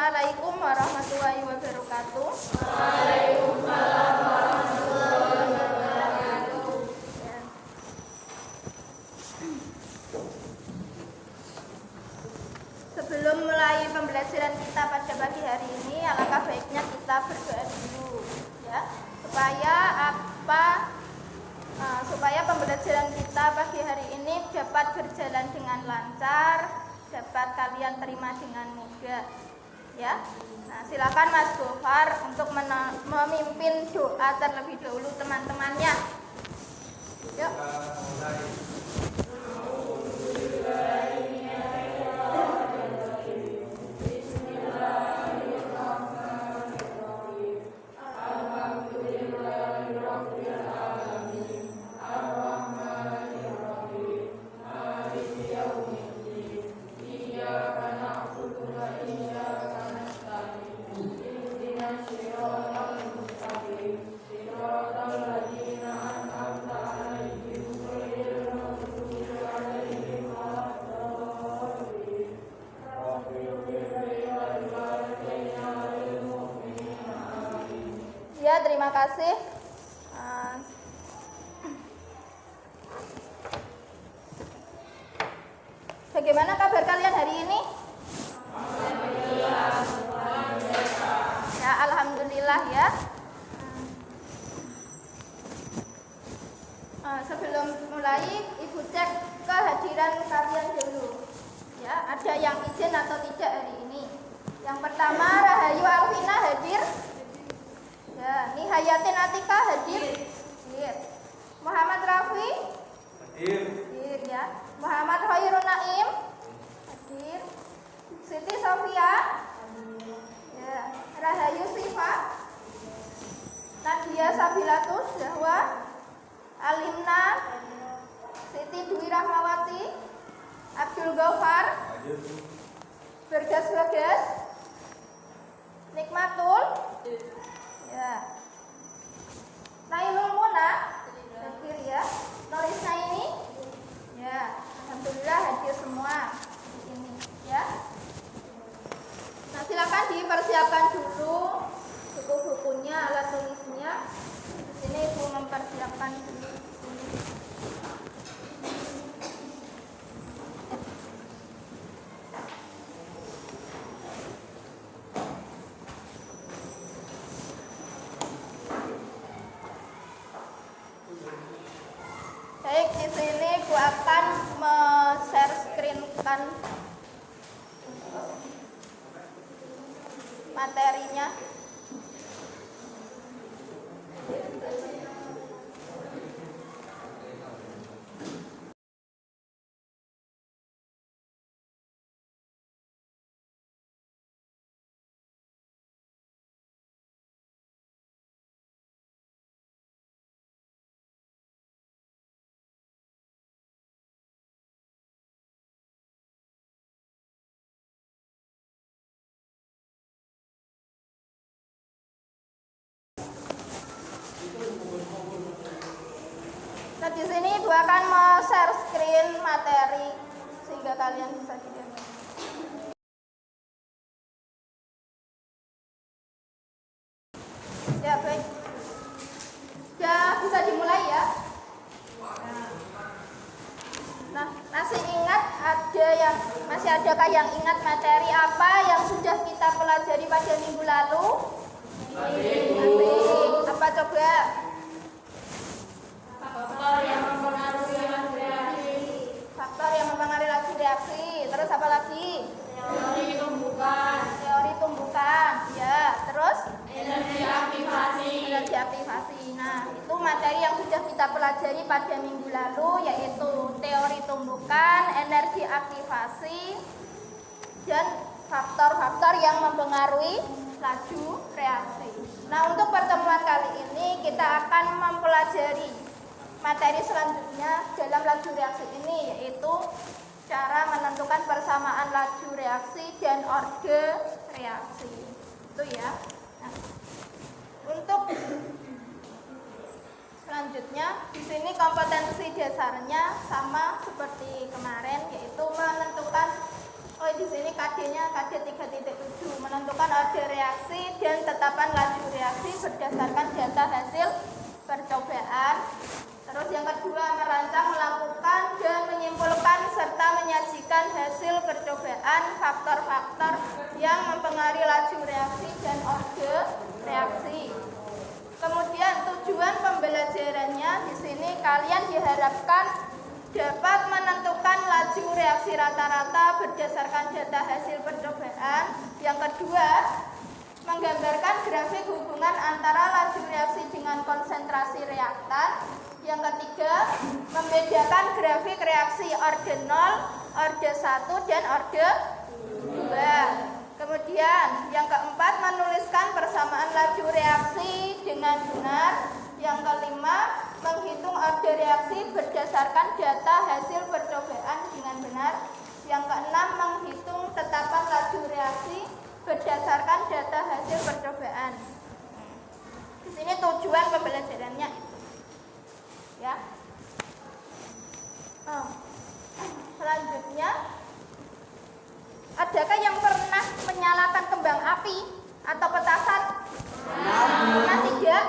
Assalamualaikum warahmatullahi wabarakatuh. Waalaikumsalam warahmatullahi wabarakatuh. Sebelum mulai pembelajaran kita pada pagi hari ini, alangkah baiknya kita berdoa dulu, ya, supaya pembelajaran kita pagi hari ini dapat berjalan dengan lancar, dapat kalian terima dengan mudah, ya. Nah, silakan Mas Gofar untuk memimpin doa terlebih dahulu teman-temannya. Yuk. Ya, terima kasih. Bagaimana kabar kalian hari ini? Ya, alhamdulillah ya. Sebelum mulai, Ibu cek kehadiran kalian dulu. Ya, ada yang izin atau tidak hari ini? Yang pertama, Rahayu Alvina hadir. Ya, Nihayatin Atika hadir. Hadir. Muhammad Rafi hadir. Hadir ya. Muhammad Khairun Naim hadir. Siti Sofia hadir. Ya. Rahayu Sifa, Nadia Sabilatus Zahwa, Alimna, Siti Dwi Rahmawati, Abdul Ghaffar, Bergas, Nikmatul, ya. Nailul Muna hadir ya. Norisna ini, ya. Alhamdulillah hadir semua di sini, ya. Nah, silakan dipersiapkan dulu buku-bukunya, alat tulisnya. Di sini Ibu mempersiapkan dulu. Baik, di sini Ibu akan share screen-kan materinya. Nah, di sini Ibu akan share screen materi sehingga kalian bisa lihat. Ya, baik. Ya, bisa dimulai ya. Nah, masih adakah yang ingat materi apa yang sudah kita pelajari pada minggu lalu? Masih. Apa coba? Faktor yang mempengaruhi laju reaksi. Terus apa lagi? teori tumbukan, Ya. Terus energi aktivasi. Nah, itu materi yang sudah kita pelajari pada minggu lalu, yaitu teori tumbukan, energi aktivasi, dan faktor-faktor yang mempengaruhi laju reaksi. Nah, untuk pertemuan kali ini kita akan mempelajari materi selanjutnya dalam laju reaksi ini, yaitu cara menentukan persamaan laju reaksi dan orde reaksi. Itu ya. Nah, untuk selanjutnya di sini kompetensi dasarnya sama seperti kemarin, yaitu menentukan di sini KD-nya KD 3.7 7. Menentukan order reaksi dan tetapan laju reaksi berdasarkan data hasil percobaan. Terus yang kedua, merancang, melakukan, dan menyimpulkan serta menyajikan hasil percobaan, faktor-faktor yang mempengaruhi laju reaksi dan order reaksi. Kemudian tujuan pembelajarannya di sini kalian diharapkan dapat menentukan laju reaksi rata-rata berdasarkan data hasil percobaan. Yang kedua, menggambarkan grafik hubungan antara laju reaksi dengan konsentrasi reaktan. Yang ketiga, membedakan grafik reaksi orde 0, orde 1, dan orde 2. Kemudian yang keempat, menuliskan persamaan laju reaksi dengan benar. Yang kelima, menghitung orde reaksi berdasarkan data hasil percobaan dengan benar. Yang keenam, menghitung tetapan laju reaksi berdasarkan data hasil percobaan. Di sini tujuan pembelajarannya itu. Ya. Selanjutnya, adakah yang pernah menyalakan kembang api atau petasan? Pernah tidak?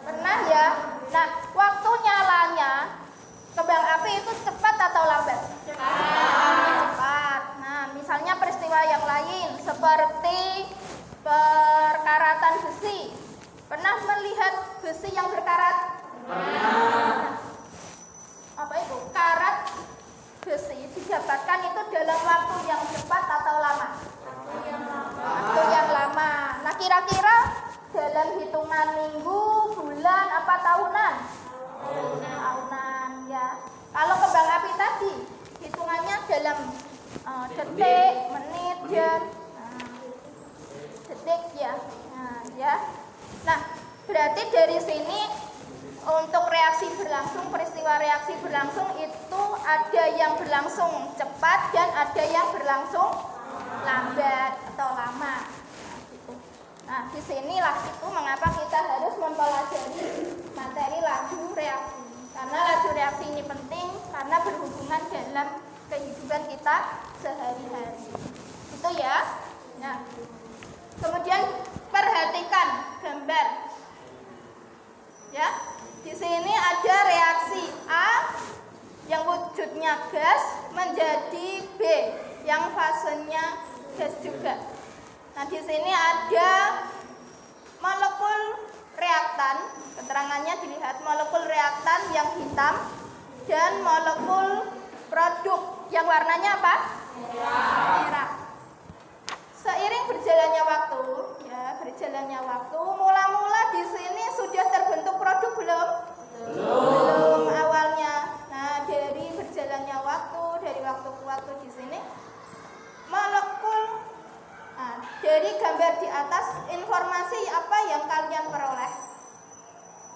Pernah ya? Nah, waktu nyalanya kembang api itu cepat atau lambat? Cepat. Nah, misalnya peristiwa yang lain seperti perkaratan besi. Pernah melihat besi yang berkarat? Pernah. Apa itu? Karat besi didapatkan itu dalam waktu yang cepat atau lama? Waktu yang lama. Nah, kira-kira dalam hitungan minggu, bulan, apa tahunan? Tahunan ya. Kalau kembang api tadi hitungannya dalam detik, menit, jam, detik ya. Nah, berarti dari sini untuk reaksi berlangsung, peristiwa reaksi berlangsung itu ada yang berlangsung cepat dan ada yang berlangsung lambat atau lama. Nah, di sinilah itu mengapa kita harus mempelajari materi laju reaksi. Karena laju reaksi ini penting karena berhubungan dalam kehidupan kita sehari-hari. Itu ya. Nah, kemudian perhatikan gambar. Ya. Di sini ada reaksi A yang wujudnya gas menjadi B yang fasenya gas juga. Nah, di sini ada molekul reaktan, keterangannya dilihat molekul reaktan yang hitam dan molekul produk yang warnanya apa? Merah. Seiring berjalannya waktu, mula-mula di sini sudah terbentuk produk belum? Belum awalnya. Nah, dari berjalannya waktu, dari waktu ke waktu di sini molekul. Nah, dari gambar di atas informasi apa yang kalian peroleh?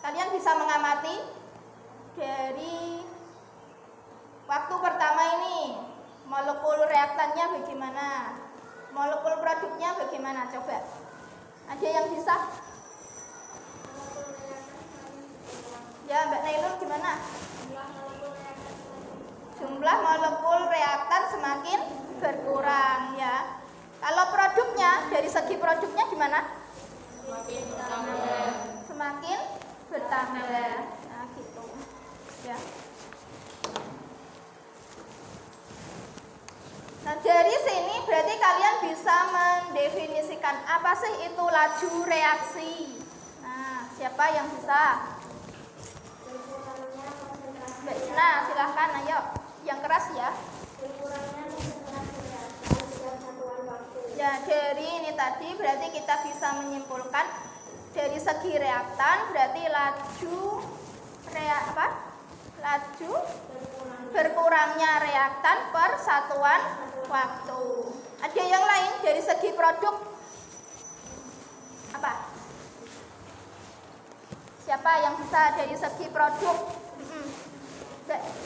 Kalian bisa mengamati dari waktu pertama ini molekul reaktannya bagaimana? Molekul produknya bagaimana? Coba. Ada yang bisa? Ya, Mbak Nailul gimana? Jumlah molekul reaktan semakin berkurang ya. Kalau produknya, dari segi produknya gimana? Semakin bertambah. Nah, gitu. Ya. Nah, dari sini berarti kalian bisa mendefinisikan apa sih itu laju reaksi. Nah, siapa yang bisa? Mbak Isna, silahkan, ayo. Yang keras ya. Ya, dari ini tadi berarti kita bisa menyimpulkan dari segi reaktan berarti laju berkurangnya reaktan per satuan waktu. Ada yang lain dari segi produk? Apa? Siapa yang bisa dari segi produk?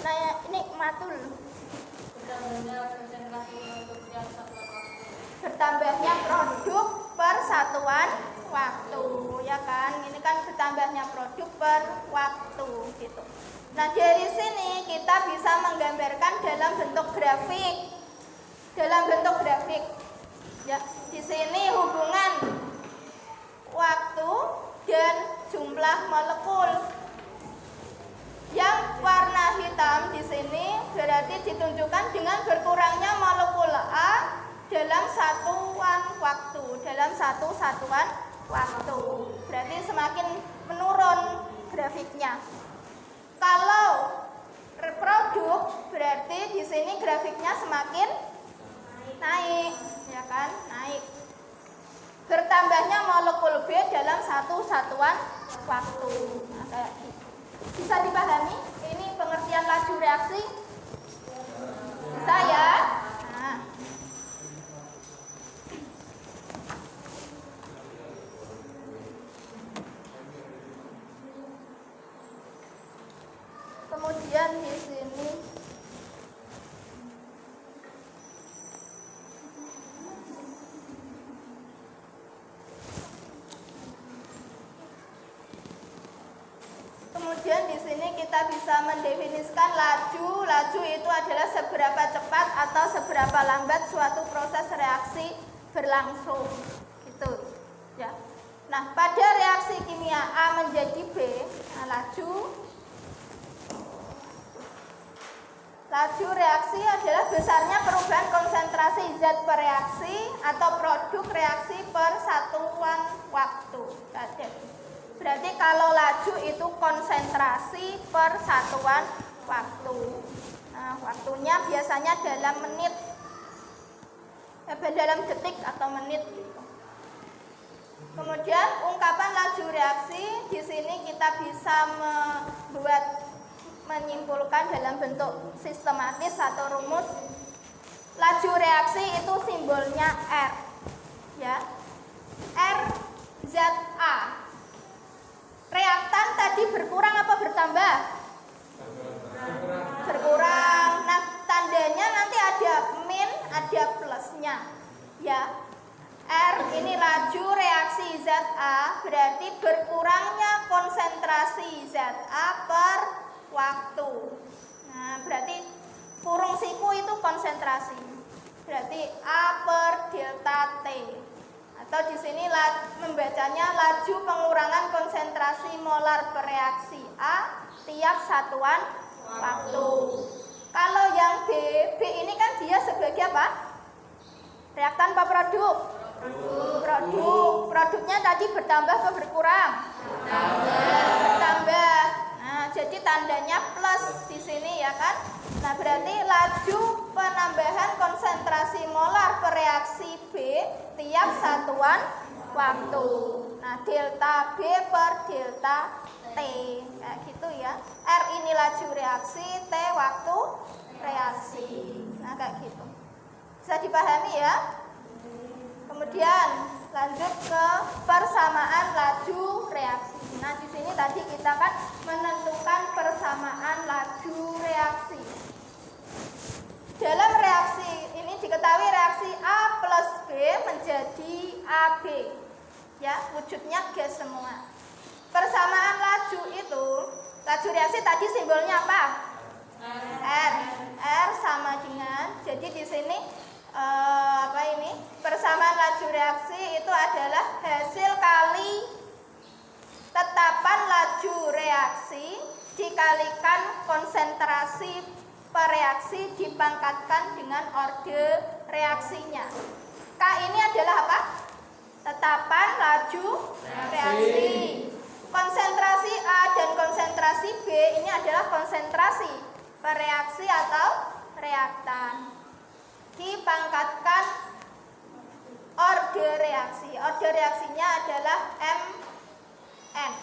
Nah, ini matul. Bertambahnya produk per satuan waktu, ya kan? Ini kan bertambahnya produk per waktu gitu. Nah, dari sini kita bisa menggambarkan dalam bentuk grafik. Ya, di sini hubungan waktu dan jumlah molekul. Yang warna hitam di sini berarti ditunjukkan dengan berkurangnya molekul A dalam satuan waktu, dalam satu satuan waktu. Berarti semakin menurun grafiknya. Kalau produk berarti di sini grafiknya semakin naik, ya kan? Naik. Bertambahnya molekul B dalam satu satuan waktu. Nah, kayak gitu. Bisa dipahami? Ini pengertian laju reaksi? Bisa ya? Nah. Kemudian di sini kita bisa mendefinisikan laju. Laju itu adalah seberapa cepat atau seberapa lambat suatu proses reaksi berlangsung. Gitu. Ya. Nah, pada reaksi kimia A menjadi B, laju reaksi adalah besarnya perubahan konsentrasi zat per reaksi atau produk reaksi per satuan waktu. Berarti kalau laju itu konsentrasi per satuan waktu. Nah, waktunya biasanya dalam menit, dalam detik atau menit. Kemudian ungkapan laju reaksi di sini kita bisa menyimpulkan dalam bentuk sistematis atau rumus. Laju reaksi itu simbolnya R, ya. R zat A. Reaktan tadi berkurang apa bertambah? Berkurang. Nah, tandanya nanti ada min, ada plusnya, ya. R ini laju reaksi zat A, berarti berkurangnya konsentrasi zat A per waktu. Nah, berarti kurung siku itu konsentrasi. Berarti A per delta T. Atau di sini membacanya laju pengurangan konsentrasi molar per reaksi A tiap satuan waktu. Kalau yang B ini kan dia sebagai apa? Reaktan apa produk? Produknya tadi bertambah atau berkurang? Bertambah. Nah, jadi tandanya plus di sini, ya kan? Nah, berarti laju penambahan konsentrasi molar per reaksi B tiap satuan waktu. Nah, delta B per delta T, kayak gitu ya. R ini laju reaksi, T waktu reaksi. Nah, kayak gitu. Bisa dipahami ya? Kemudian lanjut ke persamaan laju reaksi. Nah, di sini tadi kita kan menentukan persamaan laju reaksi. Dalam reaksi ini diketahui reaksi A plus B menjadi AB. Ya, wujudnya gas semua. Persamaan laju itu, laju reaksi tadi simbolnya apa? R. R sama dengan, jadi di sini persamaan laju reaksi itu adalah hasil kali tetapan laju reaksi dikalikan konsentrasi per reaksi dipangkatkan dengan orde reaksinya. K ini adalah apa? Tetapan laju reaksi. Konsentrasi A dan konsentrasi B ini adalah konsentrasi per reaksi atau reaktan. Dipangkatkan orde reaksi. Orde reaksinya adalah Mn,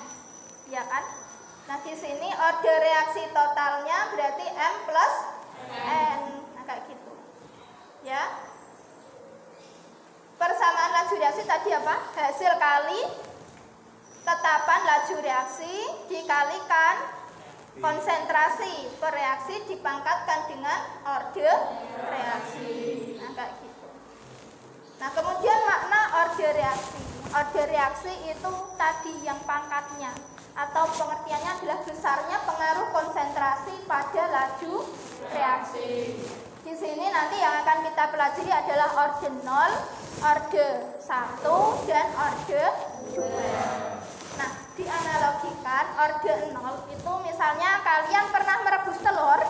ya kan? Nah, di sini orde reaksi totalnya berarti M plus N. Nah, kayak gitu. Ya. Persamaan laju reaksi tadi apa? Hasil kali tetapan laju reaksi dikalikan konsentrasi per reaksi dipangkatkan dengan orde reaksi. Nah, kayak gitu. Nah, kemudian makna orde reaksi. Orde reaksi itu tadi yang pangkatnya atau pengertiannya adalah besarnya pengaruh konsentrasi pada laju reaksi. Di sini nanti yang akan kita pelajari adalah orde 0, orde 1 dan orde 2. Nah, dianalogikan orde 0 itu misalnya kalian pernah merebus telur?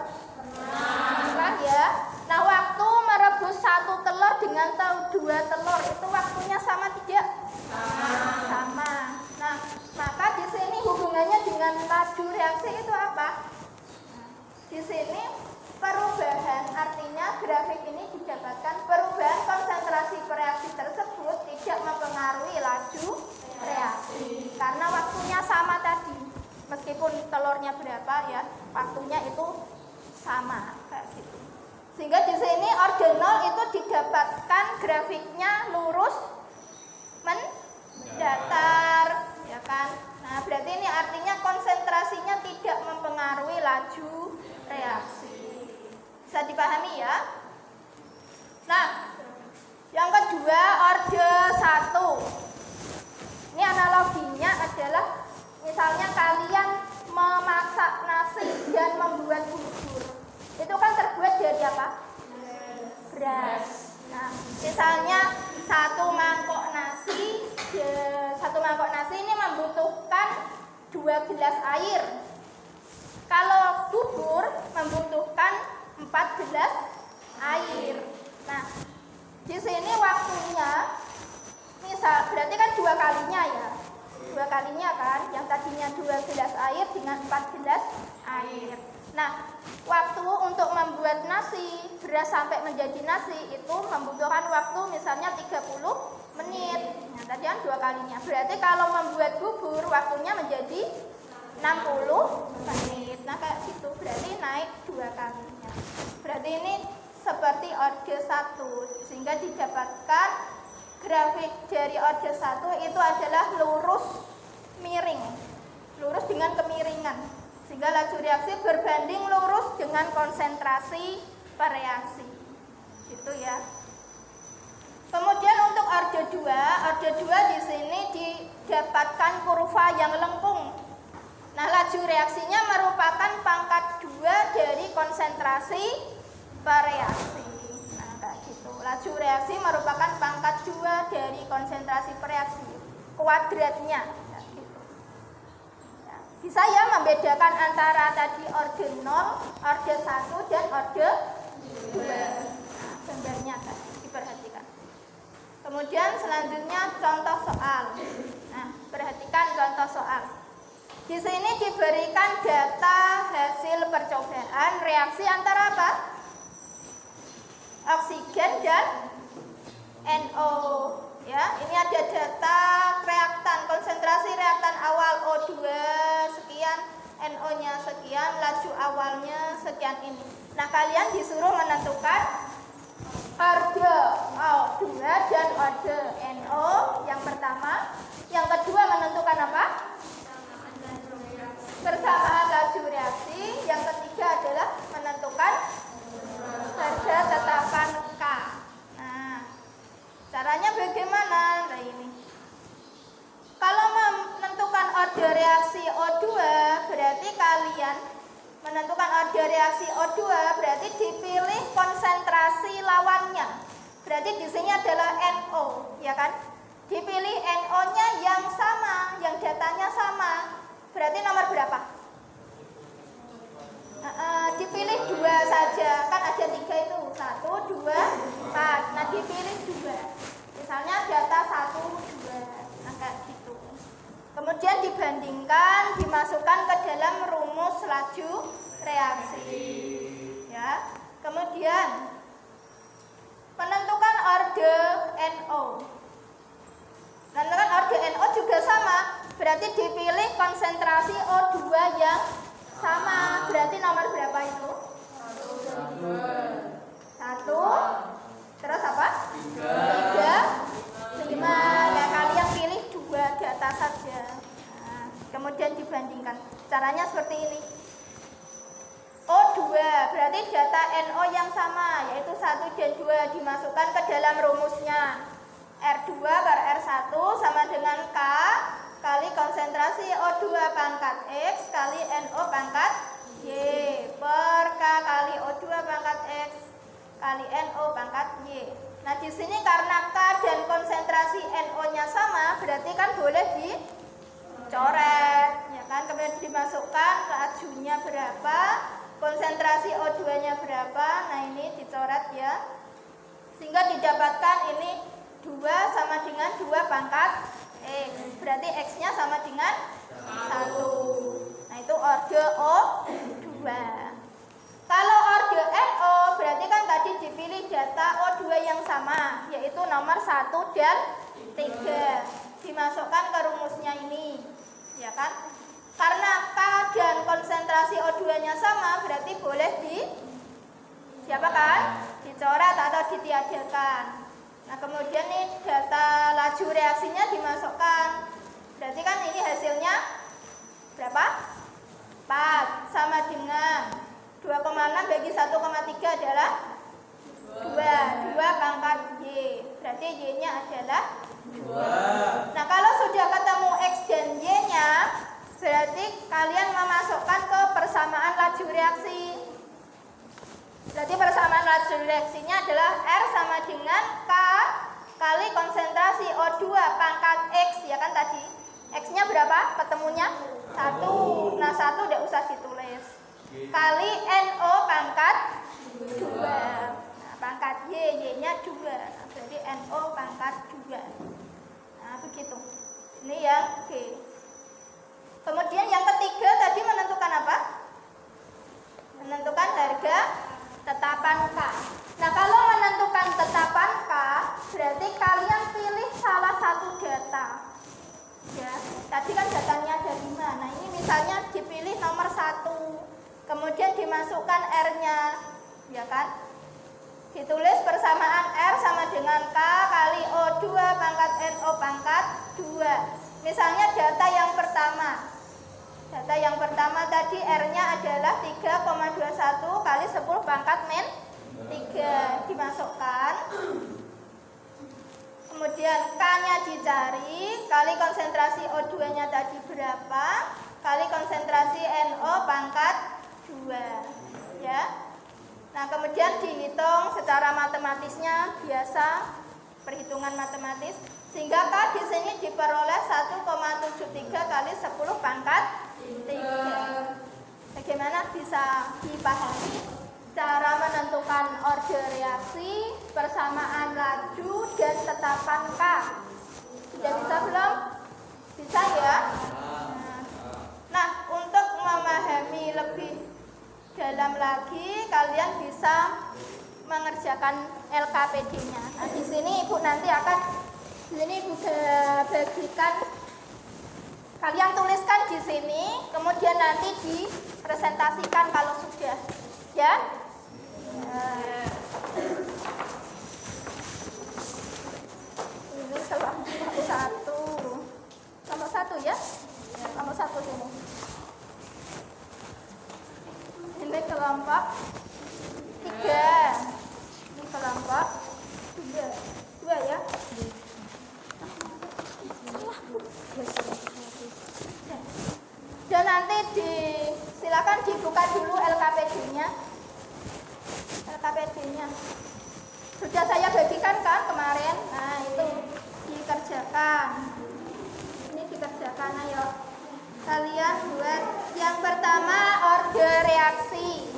Pernah ya. Nah, waktu merebus 1 telur dengan 2 telur itu waktunya sama tidak? Sama. Nah, maka di sini hubungannya dengan laju reaksi itu apa? Nah, di sini perubahan, artinya grafik ini didapatkan perubahan konsentrasi reaksi tersebut tidak mempengaruhi laju reaksi karena waktunya sama tadi. Meskipun telurnya berapa ya, waktunya itu sama kayak gitu. Sehingga di sini orde 0 itu didapatkan grafiknya lurus mendatar, ya kan? Nah, berarti ini artinya konsentrasinya tidak mempengaruhi laju reaksi. Bisa dipahami ya? Nah, yang kedua orde 1. Ini analoginya adalah misalnya kalian memasak nasi dan membuat bubur. Itu kan terbuat dari apa? Beras. Nah, misalnya satu mangkok nasi ini membutuhkan 2 gelas air. Kalau bubur membutuhkan 4 gelas air. Nah, di sini waktunya misal berarti kan 2 kalinya ya. 2 kalinya kan, yang tadinya 2 gelas air dengan 4 gelas air. Nah, waktu untuk membuat nasi, beras sampai menjadi nasi itu membutuhkan waktu misalnya 30 menit. Nah, tadi kan 2 kalinya. Berarti kalau membuat bubur waktunya menjadi 60 menit. Nah, kayak gitu. Berarti naik 2 kalinya. Berarti ini seperti orde 1 sehingga didapatkan grafik dari orde 1 itu adalah lurus miring. Lurus dengan kemiringan. Sehingga laju reaksi berbanding lurus dengan konsentrasi reaksi. Gitu ya. Kemudian untuk orde 2 di sini didapatkan kurva yang lengkung. Nah, laju reaksinya merupakan pangkat 2 dari konsentrasi reaksi. Nah, kayak gitu. Laju reaksi merupakan pangkat 2 dari konsentrasi reaksi. Kuadratnya. Kayak gitu. Ya, bisa ya membedakan antara tadi orde 0, orde 1 dan orde 2. Nah, gambarnya tadi diperhatikan. Kemudian selanjutnya contoh soal. Nah, perhatikan contoh soal. Di sini diberikan data hasil percobaan reaksi antara apa? Oksigen dan NO. Ya, ini ada data reaktan, konsentrasi reaktan awal O2 sekian, NO-nya sekian, laju awalnya sekian ini. Nah, kalian disuruh menentukan orde O2 dan orde NO yang pertama. Yang kedua menentukan apa? Persamaan laju reaksi. Yang ketiga adalah menentukan harga tetapan K. Nah, caranya bagaimana? Nah, ini. Kalau menentukan orde reaksi O2, berarti kalian menentukan orde reaksi O2 berarti dipilih konsentrasi lawannya. Berarti di sini adalah NO, ya kan? Dipilih NO-nya yang sama, yang datanya sama. Berarti nomor berapa? Dipilih 2 saja, kan ada 3 itu, 1, 2, 4. Nah, dipilih 2. Misalnya data 1, 2. Nah, kayak gitu. Kemudian dibandingkan, dimasukkan ke dalam rumus laju reaksi. Ya. Kemudian menentukan orde NO. Menentukan orde NO juga sama. Berarti dipilih konsentrasi O2 yang sama. Berarti nomor berapa itu? 1. Terus apa? 3, 5. Nah, kalian pilih 2 data saja. Nah, kemudian dibandingkan. Caranya seperti ini. O2 berarti data NO yang sama, yaitu 1 dan 2 dimasukkan ke dalam rumusnya. R2 per R1 sama dengan K kali konsentrasi O2 pangkat X kali NO pangkat Y per K kali O2 pangkat X kali NO pangkat Y. Nah, di sini karena K dan kan boleh dicoret, ya kan? Kemudian dimasukkan lajunya berapa, konsentrasi O2-nya berapa. Nah, ini dicoret ya. Sehingga didapatkan ini 2 sama dengan 2 pangkat X. Berarti X-nya sama dengan 1. Nah, itu orde O2. Kalau orde NO berarti kan tadi dipilih data O2 yang sama, yaitu nomor 1 dan 3. Dimasukkan ke rumusnya ini, ya kan? Karena K dan konsentrasi O2-nya sama, berarti boleh dicoret atau ditiadakan. Nah, kemudian nih data laju reaksinya dimasukkan. Berarti kan ini hasilnya berapa? 4 sama dengan 2,6 bagi 1,3 adalah 2 pangkat Y. Berarti Y-nya adalah 2. Nah, kalau sudah ketemu X dan Y-nya, berarti kalian memasukkan ke persamaan laju reaksi. Berarti persamaan laju reaksinya adalah R sama dengan K kali konsentrasi O2 pangkat X, ya kan tadi. X-nya berapa? Ketemunya 1. Nah, 1 tidak usah ditulis. Kali NO pangkat 2. Nah, pangkat Y-nya 2. Nah, berarti NO pangkat 2. Nah, begitu. Ini yang B. Kemudian yang ketiga tadi menentukan apa? Menentukan harga tetapan K. Nah, kalau menentukan tetapan K, berarti kalian pilih salah satu data. Ya, tadi kan datanya ada 5. Nah, ini misalnya dipilih nomor 1. Kemudian dimasukkan R-nya, ya kan? Ditulis persamaan R sama dengan K kali O2 pangkat NO pangkat 2. Misalnya data yang pertama. Data yang pertama tadi R-nya adalah 3,21 kali 10 pangkat min 3. Dimasukkan. Kemudian K-nya dicari, kali konsentrasi O2-nya tadi berapa, kali konsentrasi NO pangkat 2. Ya. Nah, kemudian dihitung secara matematisnya biasa, perhitungan matematis, sehingga K di sini diperoleh 1,73 kali 10 pangkat 3. Bagaimana bisa dipahami cara menentukan order reaksi, persamaan laju, dan tetapan K? Sudah bisa belum? Bisa ya? Nah, untuk memahami lebih dalam lagi, kalian bisa mengerjakan LKPD-nya. Nah, di sini Ibu nanti akan Ibu bagikan, kalian tuliskan di sini, kemudian nanti dipresentasikan kalau sudah, ya. Ini kelompok satu ya, kelompok 1 sini. Ini kelompok 3, ini kelompok 2 ya. Dan nanti silakan dibuka dulu LKPD-nya. Sudah saya bagikan kan kemarin. Nah, itu dikerjakan. Ini dikerjakan, ayo. Kalian buat yang pertama order reaksi.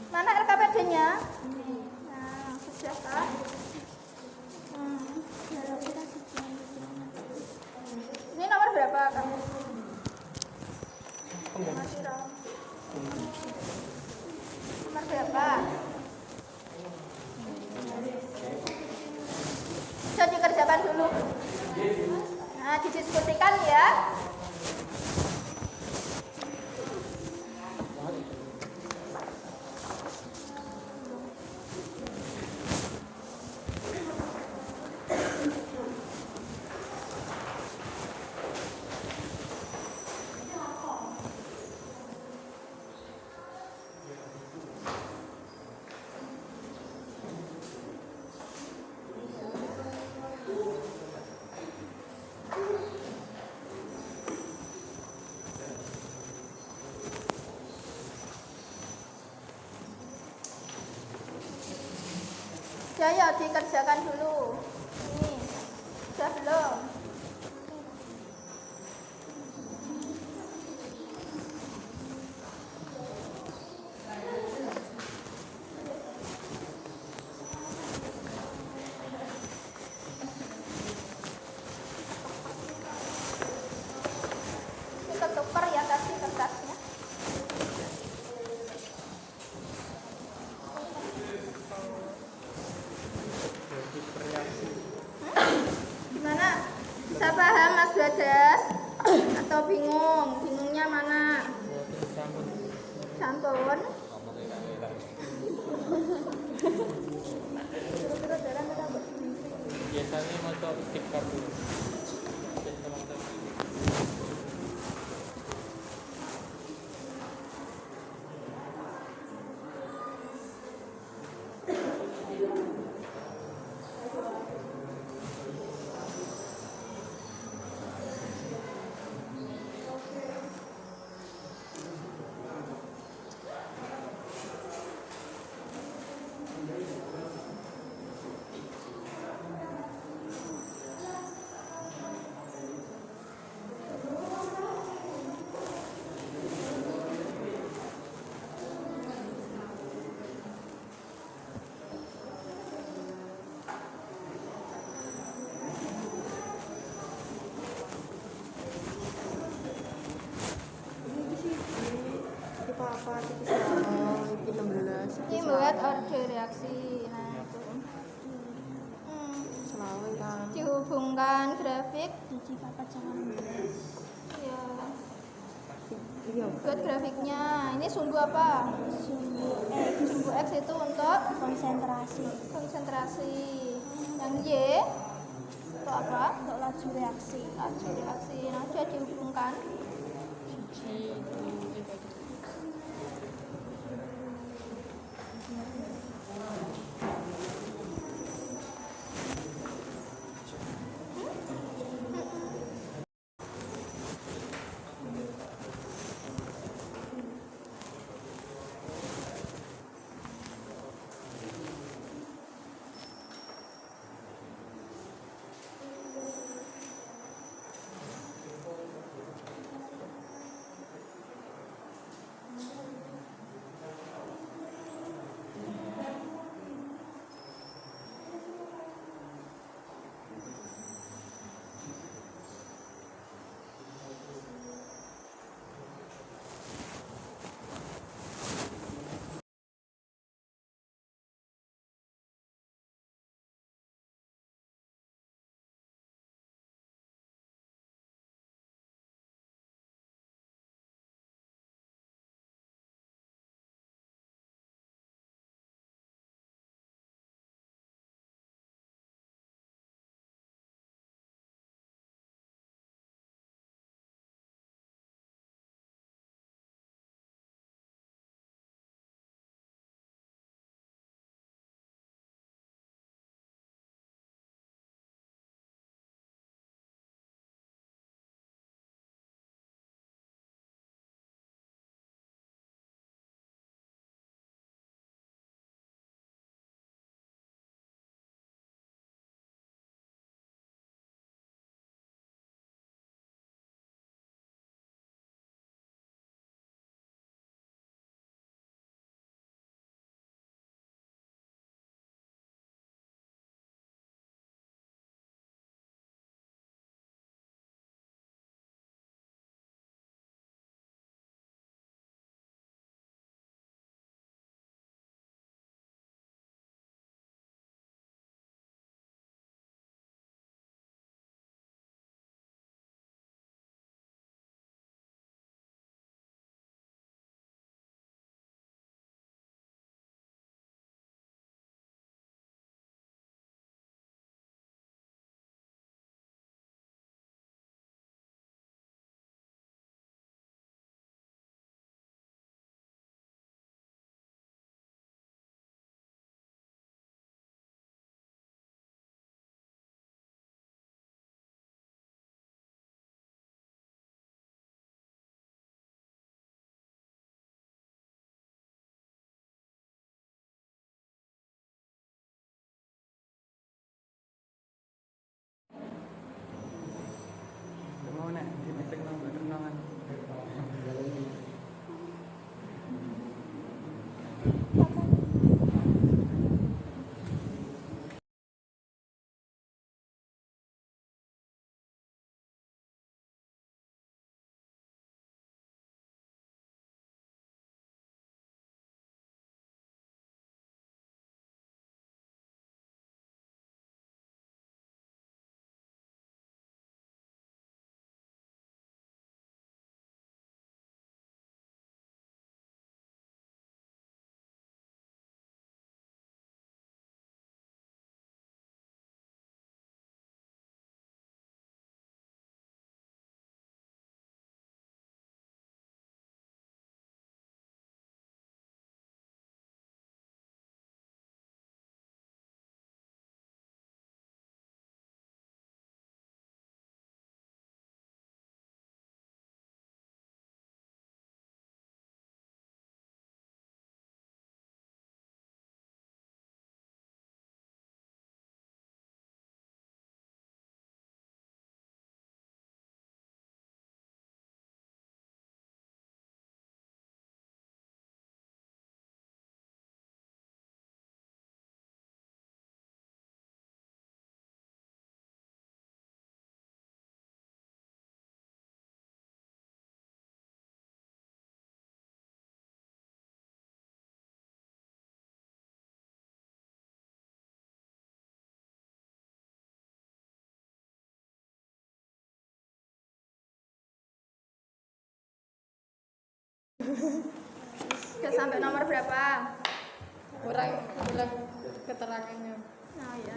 Mana LKPD-nya? Nah, sudah kan? Ini nomor berapa kamu? Nomor berapa? Bisa dikerjakan dulu. Nah, didiskusikan ya. Sudah ya, dikerjakan dulu. Ini sudah belum? Ini ketuker ya tadi kertasnya. Gimana? Bisa paham Mas Badas? Atau bingung? Bingungnya mana? Sampun. Biasanya masuk TikTok dulu. Ini buat order reaksi. Nah, itu. Dihubungkan grafik. Iya. Buat grafiknya. Ini sumbu apa? Sumbu X itu untuk konsentrasi. Yang Y untuk apa? Untuk laju reaksi. Nah, sudah dihubungkan. Sudah sampai nomor berapa? Kurang keterangannya. Oh ya.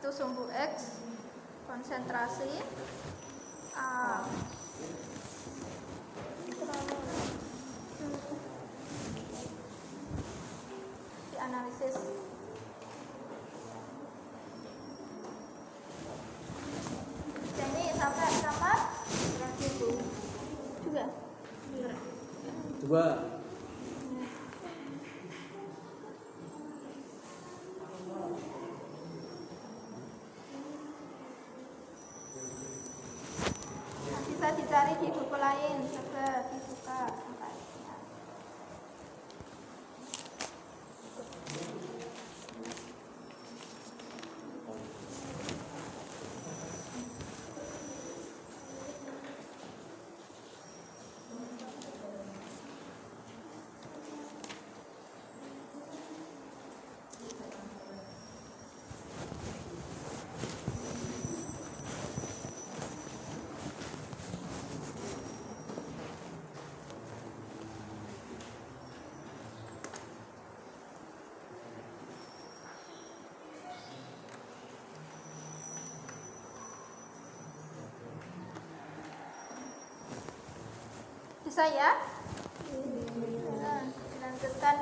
Itu sumbu X, konsentrasi A. Dianalisis. Jadi sampai nomor juga. Coba. Nah, bisa dicari di buku lain, coba dibuka angkanya. Bisa ya? Nah, dilanjutkan.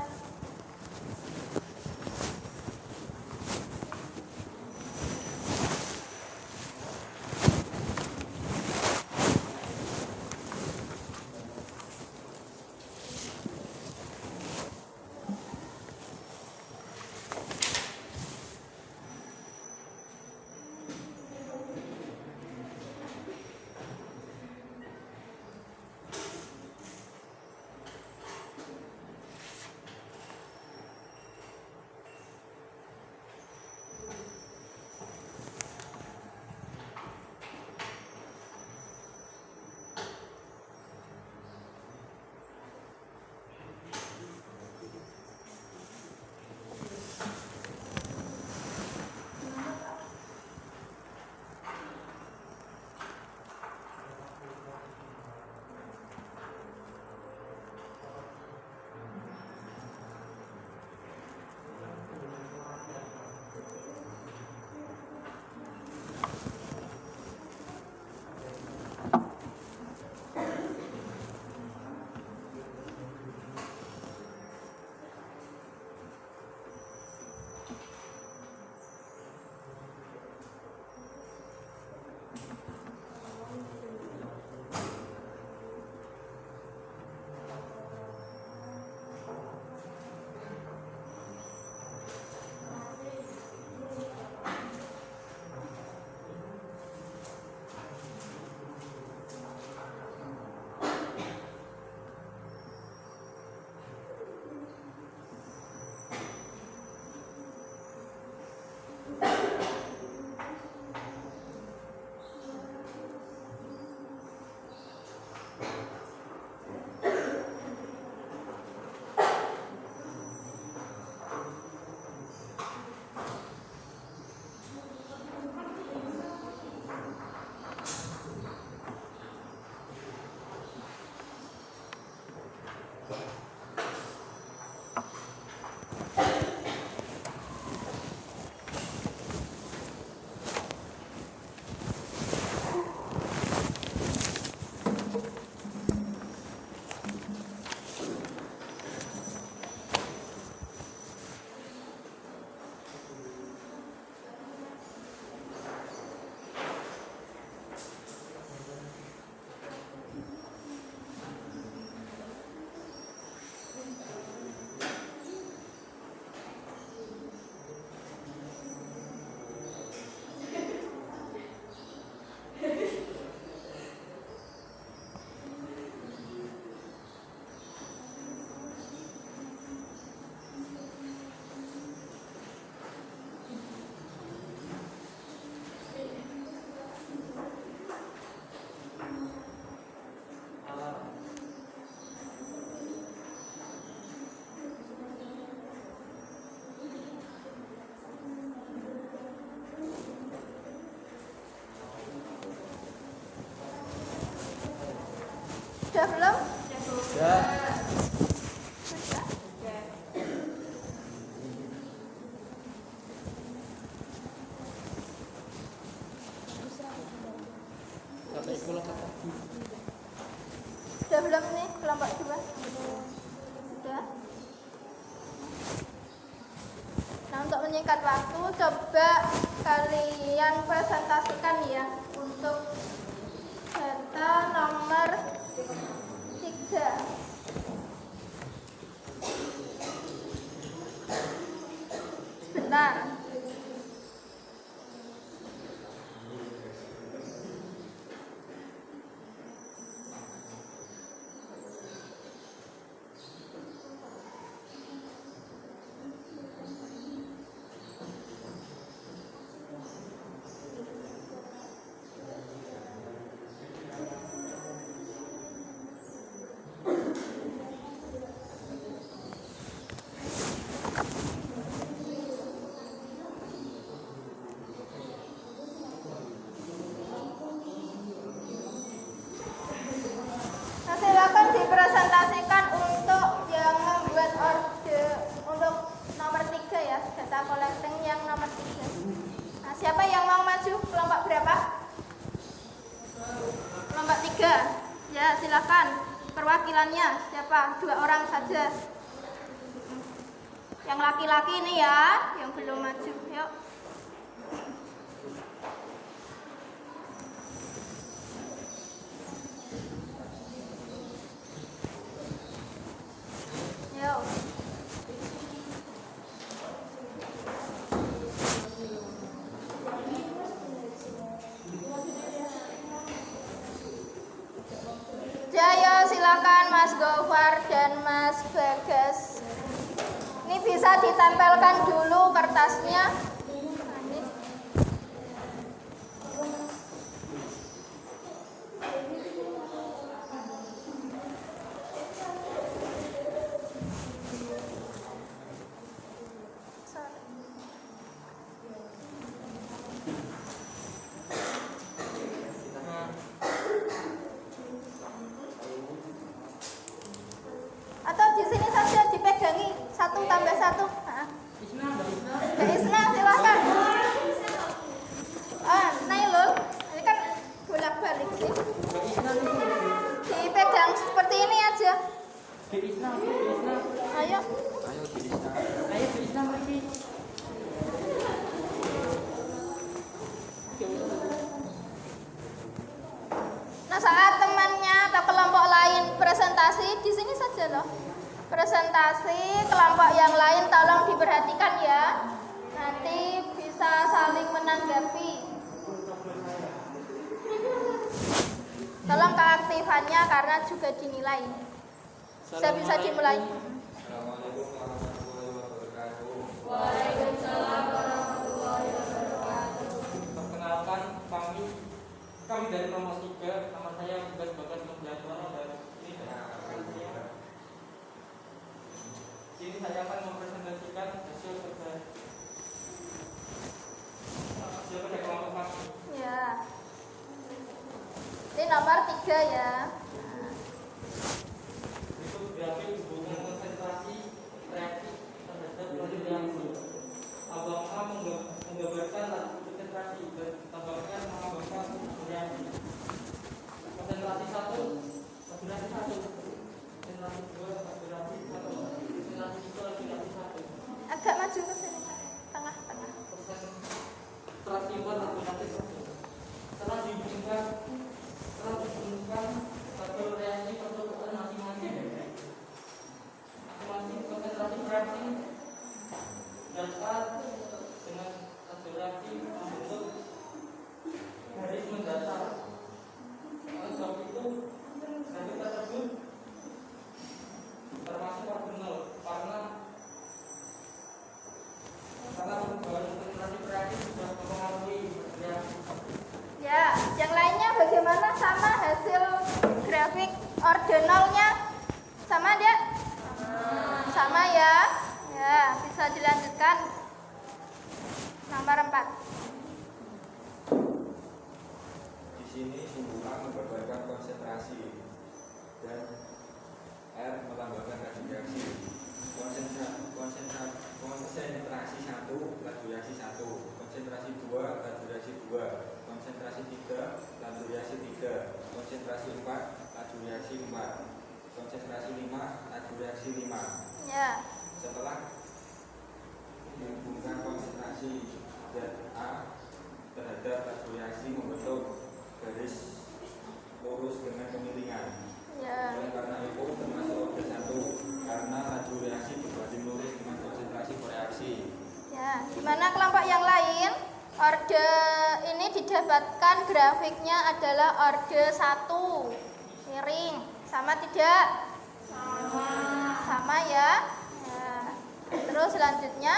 Sudah belum? Ya. Sudah. Sampai sekolah kata. Sudah belum nih kelompok 2? Sudah. Nah, untuk menyingkat waktu, coba kalian presentasikan ya untuk data nomor 3. Sebentar. Nah, silakan dipresentasikan untuk yang membuat order untuk nomor 3 ya, data collecting yang nomor 3. Nah, siapa yang mau maju? Kelompok berapa? Kelompok 3. Ya, silakan. Perwakilannya siapa? 2 orang saja. Yang laki-laki ini ya, yang belum maju. Yuk. Yuk. Jaya, silakan Mas Gofar dan Mas Bagas. Ini bisa ditempelkan dulu kertasnya. Nah, ini. Atau di sini saja dipegangi 1 tambah 1. Nah. Mbak Isna silakan. Nailul, ini kan bolak-balik sih. Dipegang seperti ini aja. Ayo. Nah, saat temannya atau kelompok lain presentasi, di sini saja loh. Presentasi kelompok yang lain tolong diperhatikan ya. Nanti bisa saling menanggapi. Tolong keaktifannya karena juga dinilai. Sudah bisa dimulai. Assalamualaikum warahmatullahi wabarakatuh. Waalaikumsalam warahmatullahi wabarakatuh. Perkenalkan, kami dari kelompok 3, nama saya Bagas Mulyantoro dan ini saya. Sini saya akan mempresentasikan hasil kerja kelompok kami. Ya. Ini nomor 3 ya. Itu grafik hubungan konsentrasi reaksi terhadap reaksi. Abang A menggambarkan laju konsentrasi dan tabelnya menggambarkan reaksi. Konsentrasi 1, saturasi 1, konsentrasi 2, saturasi 1, konsentrasi 3, saturasi 1. Agak maju ke sini. Tengah-tengah. Konsentrasi 4, saturasi 1. Setelah dihubungkan tabel reaksi pertukaran masing-masing konsentrasi reaksi datar dengan saturasi membentuk garis mendatar. Oleh sebab itu garis tersebut termasuk ordinal karena perubahan konsentrasi reaksi sudah mempengaruhi reaksi. Ya, yang lainnya bagaimana? Sama hasil grafik ordinalnya? Sama, Dek? Sama ya. Ya, bisa dilanjutkan. Nomor 4. Di sini sumbu A menggambarkan konsentrasi, dan R melambangkan laju reaksi. Konsentrasi 1 laju reaksi 1, konsentrasi 2 laju reaksi 2, konsentrasi 3 laju reaksi 3, konsentrasi 4 laju reaksi 4, konsentrasi 5 laju reaksi 5. Ya. Setelah menghubungkan konsentrasi ZA terhadap laju reaksi membentuk garis lurus dengan kemiringan. Ya. Oleh karena itu termasuk orde 1 karena laju reaksi berbanding lurus dengan konsentrasi bereaksi. Ya, gimana kelompok yang lain? Orde ini didapatkan grafiknya adalah orde 1 miring. Sama tidak? Sama ya. Ya. Terus selanjutnya,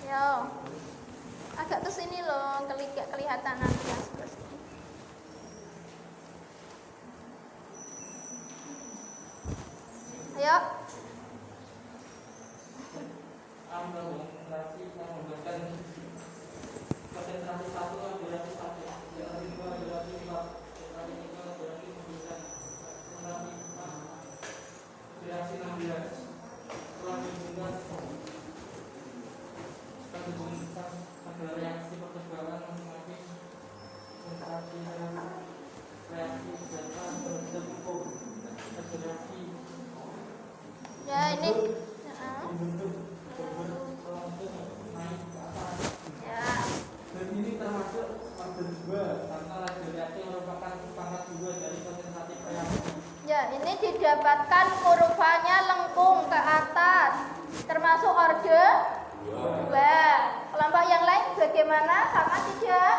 yo, agak ke sini loh, kelihatan nanti yang sebelah sini. Ayo. Konsentrasi yang membuatkan konsentrasi 1 laju reaksi 1, konsentrasi 2 laju reaksi 4, konsentrasi 3 laju reaksi 9, konsentrasi 4 reaksi 16. Setelah dihubungkan pada reaksi pertebalan masing-masing konsentrasi reaksi zeta berbentuk reaksi Ya, ini membentuk berbentuk naik ke atas. ya. Dan ini termasuk orde 2 karena laju reaksi merupakan pangkat 2 dari konsentrasi reaksi. Ya, ini didapatkan kurvanya lengkung ke atas. Termasuk orde 2. Kelompok yang lain bagaimana? Sama tidak?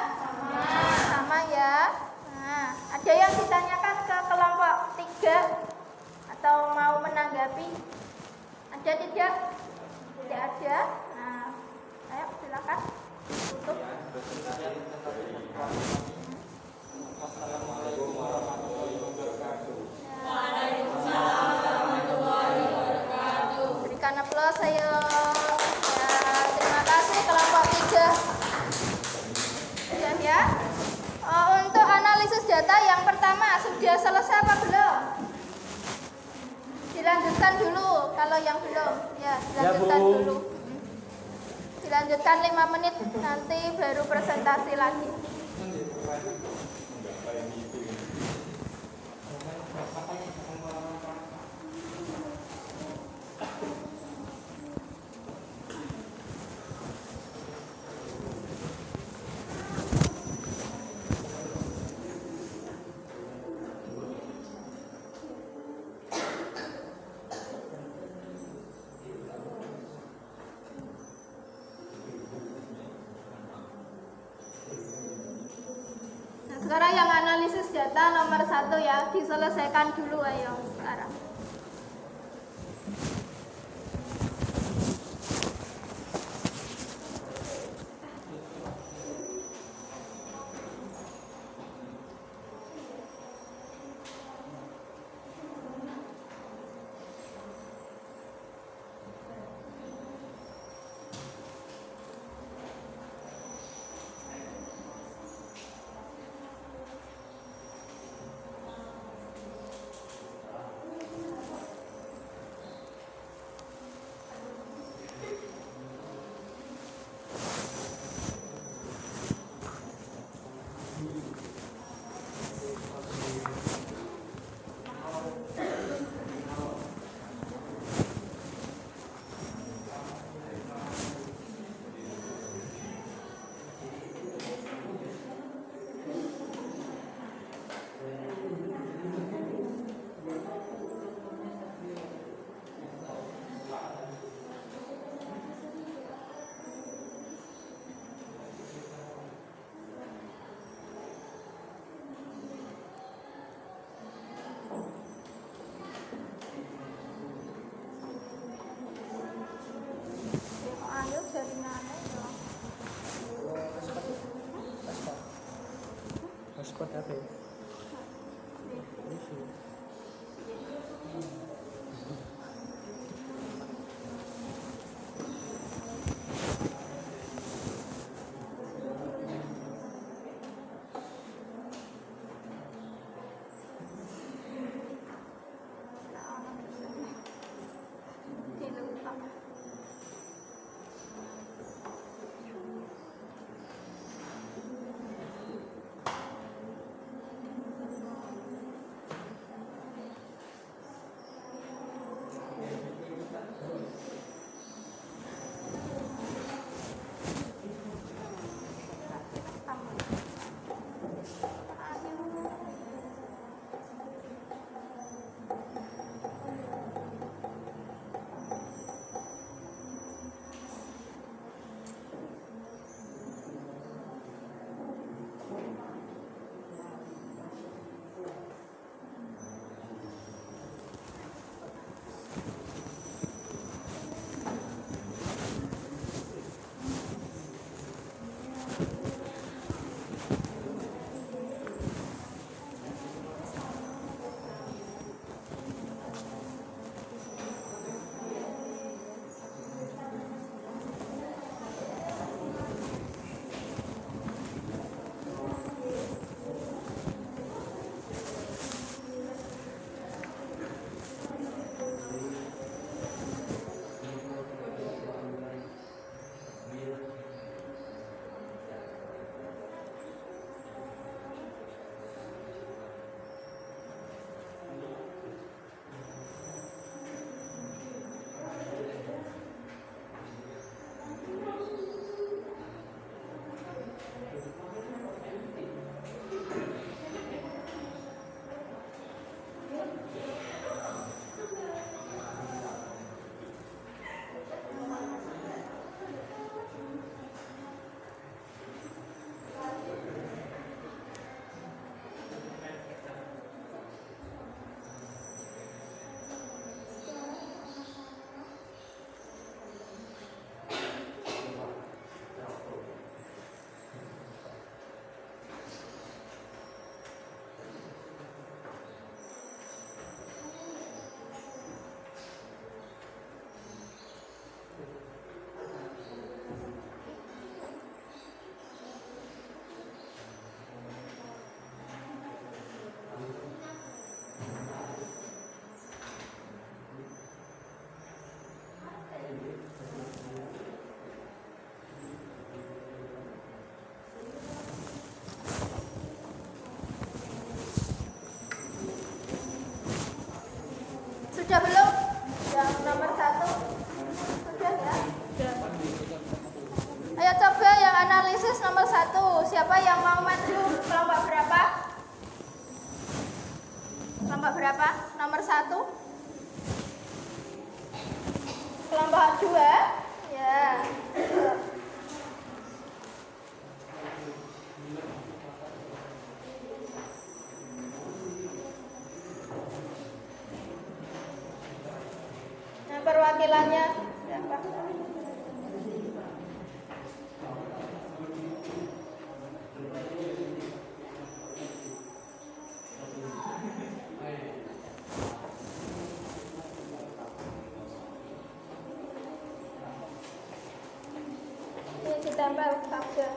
Sama ya. Nah, ada yang ditanyakan ke kelompok 3 atau mau menanggapi? Ada tidak? Tidak ada. Nah, ayo silakan tutup. Assalamualaikum warahmatullahi wabarakatuh. Berikan aplaus ayo. Ya, terima kasih kelompok 3. Sudah ya. Untuk analisis data yang pertama sudah selesai apa belum? Dilanjutkan dulu kalau yang belum. Ya, dilanjutkan dulu. Dilanjutkan 5 menit nanti baru presentasi lagi. Sekarang yang analisis data nomor 1 ya, diselesaikan dulu ayo sekarang. Ayo jaringannya ya. Hotspot HP. kelompok 2 ya. Nah, perwakilannya siapa? Ini ditempel saja.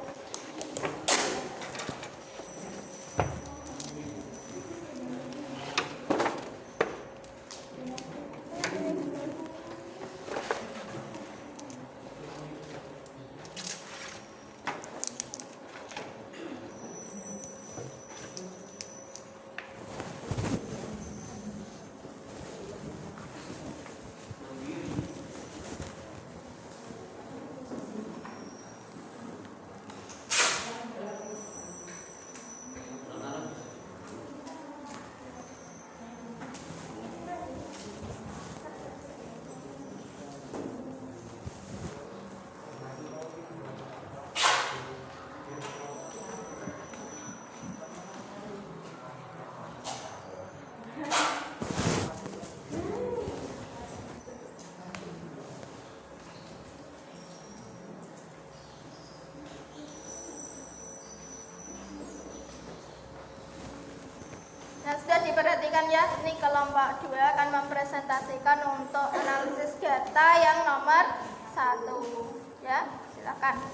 Nah, sudah diperhatikan ya, ini kelompok 2 akan mempresentasikan untuk analisis data yang nomor 1 ya, silakan.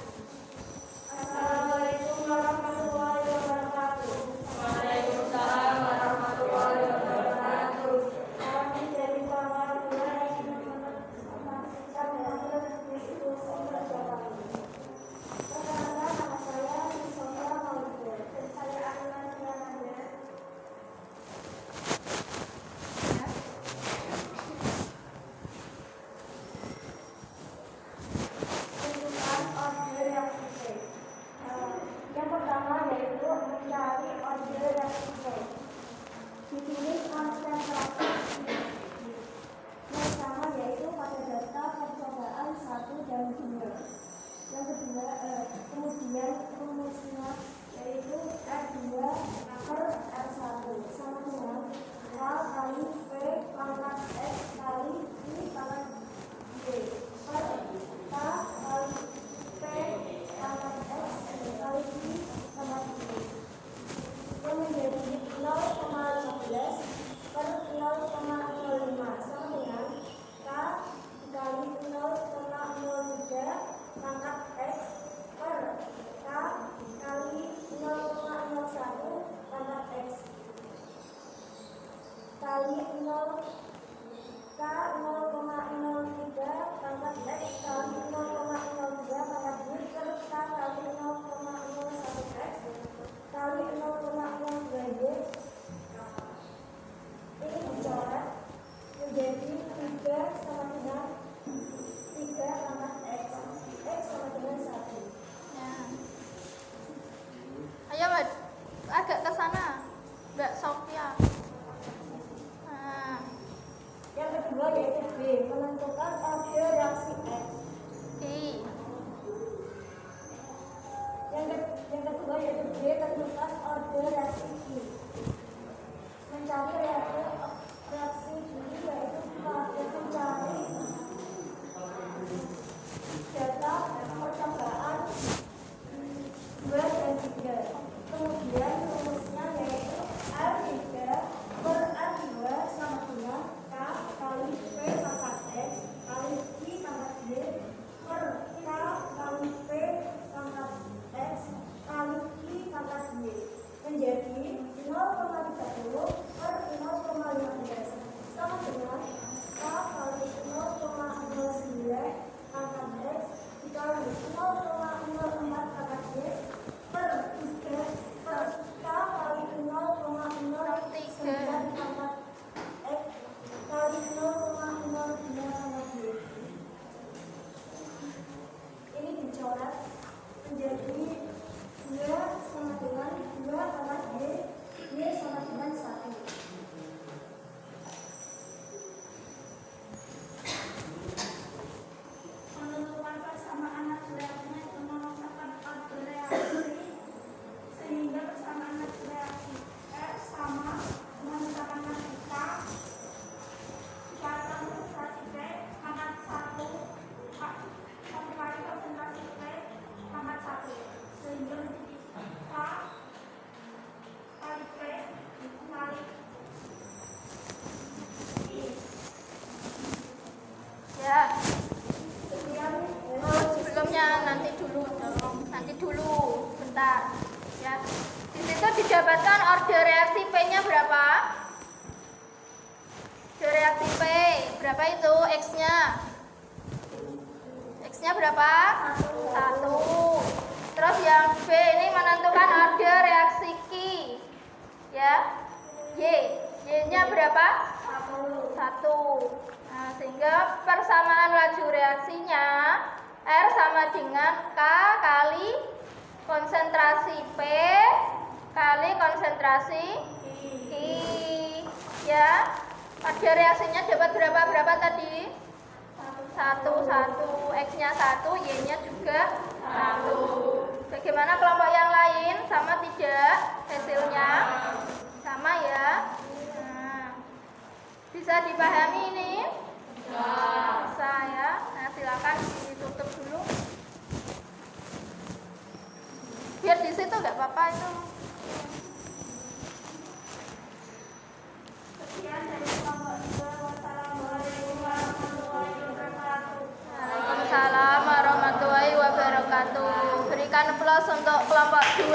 Assalamualaikum warahmatullahi wabarakatuh. Waalaikumsalam warahmatullahi wabarakatuh. Kami dari kelompok 2 yang mempresentasikan hasil diskusi bersama. Perkenalkan, nama saya Siswa Maulida dan saya akan menjelaskan bentukan order yang sesuai. Yang pertama yaitu mencari order yang sesuai. Di sini konsentrasi yang sama yaitu pada data percobaan 1 dan 2. Yang kedua, kemudian rumusnya yaitu R2 per R1 sama dengan K kali P pangkat X kali I pangkat Y per K kali P pangkat X kali I pangkat Y yang menjadi 0,15 per 0,05 sama dengan K kali 0,03 pangkat X per K kali 0,01 pangkat X kali 0 K 0,01 prosesnya nanti dulu bentar ya. Di situ didapatkan order reaksi P-nya berapa? Order reaksi P berapa itu? X-nya berapa? 1. Terus yang B ini menentukan order reaksi Q ya. Y-nya berapa? 1. Nah, sehingga persamaan laju reaksinya R sama dengan K kali konsentrasi P kali konsentrasi Q ya. Order reaksinya dapat berapa tadi? 1, X-nya 1, Y-nya juga 1. Bagaimana kelompok yang lain? Sama tidak hasilnya? Sama ya. Nah, bisa dipahami ini? Bisa ya. Nah, silakan ditutup dulu. Biar di situ nggak apa-apa itu. Sekian dari kelompok 2. Wassalamualaikum warahmatullahi wabarakatuh. Waalaikumsalam warahmatullahi wabarakatuh. Berikan aplaus untuk kelompok 2.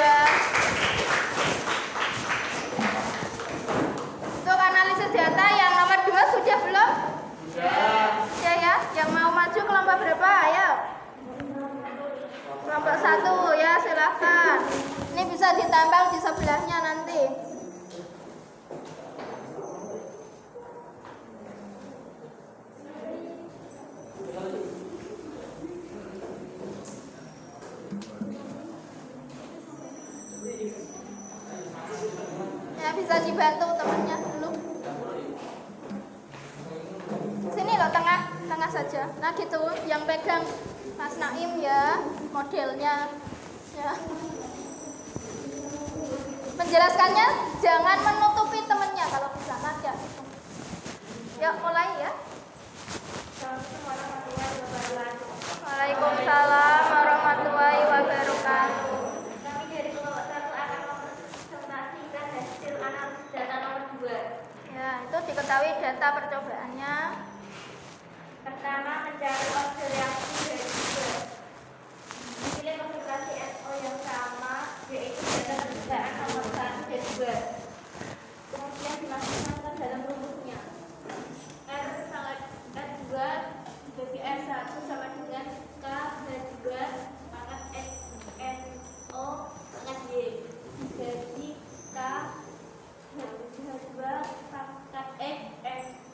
Untuk analisis data yang nomor 2 sudah belum? Sudah ya. Yang mau maju kelompok berapa? Ayo. Kelompok 1 ya, silakan. Ini bisa ditempel di sebelahnya nanti. Ya, bisa dibantu temannya dulu. Sini loh, tengah saja. Nah gitu, yang pegang Mas Naim ya, modelnya ya. Menjelaskannya jangan menutupi temennya kalau bisa. Nah ya. Yuk mulai ya. Assalamualaikum warahmatullahi wabarakatuh. Waalaikumsalam warahmatullahi wabarakatuh. Kami dari kelompok 1 akan mempresentasikan hasil analisis data nomor 2. Ya, itu diketahui data percobaannya. Pertama, mencari order reaksi dari 2. Pilih konsentrasi NO yang sama, yaitu data percobaan nomor 1 dan 2. Kemudian dimasukkan ke dalam rumusnya. R sangat R2 dibagi R1 sama dengan K H2 pangkat X NO pangkat Y dibagi K H2 pangkat X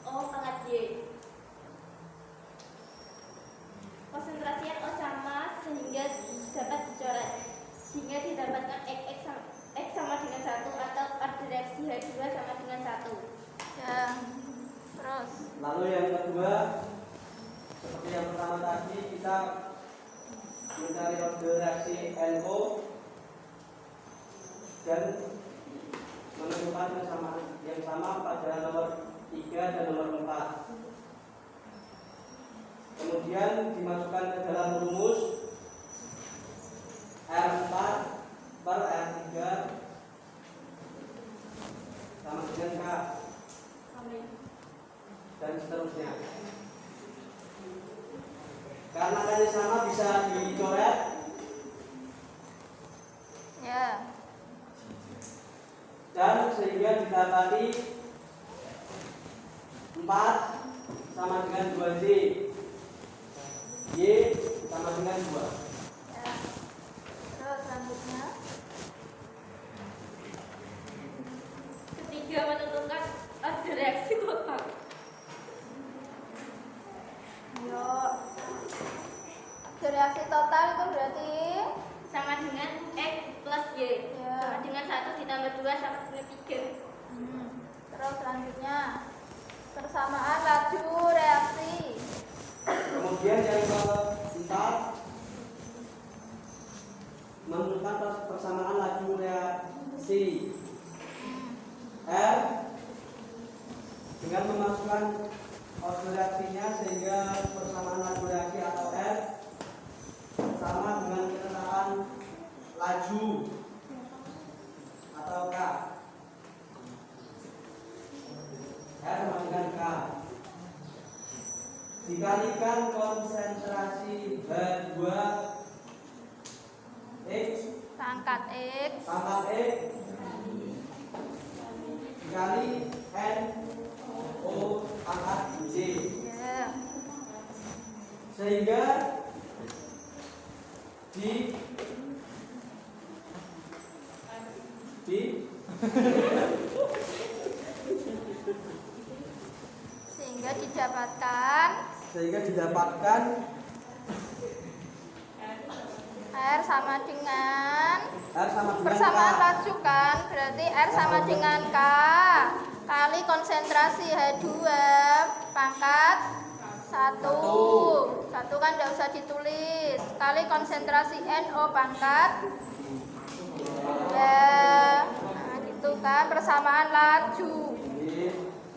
NO pangkat Y. Konsentrasi NO sama sehingga dapat dicoret, sehingga didapatkan X sama dengan 1 atau order reaksi H2 sama dengan 1. Ya. Terus. Lalu yang kedua, seperti yang pertama tadi, kita mencari order reaksi NO dan menentukan kesamaan yang sama pada nomor 3 dan nomor 4. Kemudian dimasukkan ke dalam rumus R4 per R3 sama dengan K dan seterusnya. Karena kali sama bisa dicoret. Ya. Dan sehingga didapati 4 sama dengan 2J, Y sama dengan 2. Ya. Terus selanjutnya. Ketiga, menentukan order reaksi total. Yuk. Reaksi total itu berarti Sama dengan X plus Y. Ya. Sama dengan 1 ditambah 2 sama dengan 3. Terus selanjutnya persamaan laju reaksi. Kemudian yang keempat, menentukan persamaan laju reaksi R dengan memasukkan order reaksinya sehingga persamaan laju reaksi atau R sama dengan ketetapan laju atau K. R sama dengan K dikalikan konsentrasi H2 pangkat X dikali NO pangkat J. ya. Sehingga didapatkan R sama dengan K persamaan laju kan, berarti R sama dengan K kali konsentrasi H2 pangkat 1 kan tidak usah ditulis, kali konsentrasi NO pangkat 2. Nah gitu kan, persamaan laju.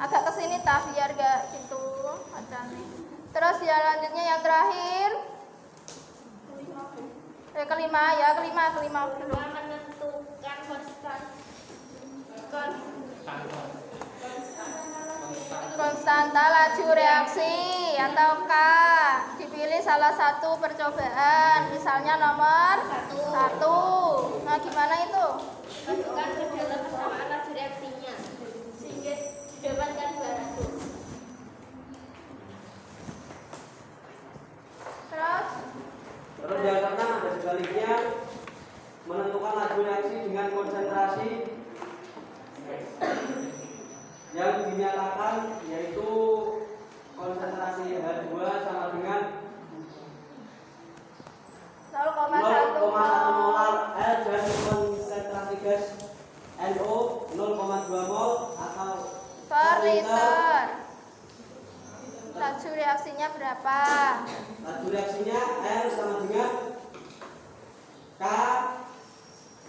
Agak kesini tah biar gak gitu bacanya. Terus ya lanjutnya yang terakhir kelima dulu. Menentukan Konstanta laju reaksi atau K, dipilih salah satu percobaan, misalnya nomor 1. Nah gimana itu? masukkan ke dalam persamaan laju reaksinya sehingga didapatkan 200. Terus yang tengah ada sebaliknya, menentukan laju reaksi dengan konsentrasi yang dinyatakan, yaitu konsentrasi H2 sama dengan 0,1 molar L dan konsentrasi gas NO 0,2 mol atau per liter. Laju reaksinya berapa? Laju reaksinya R sama dengan K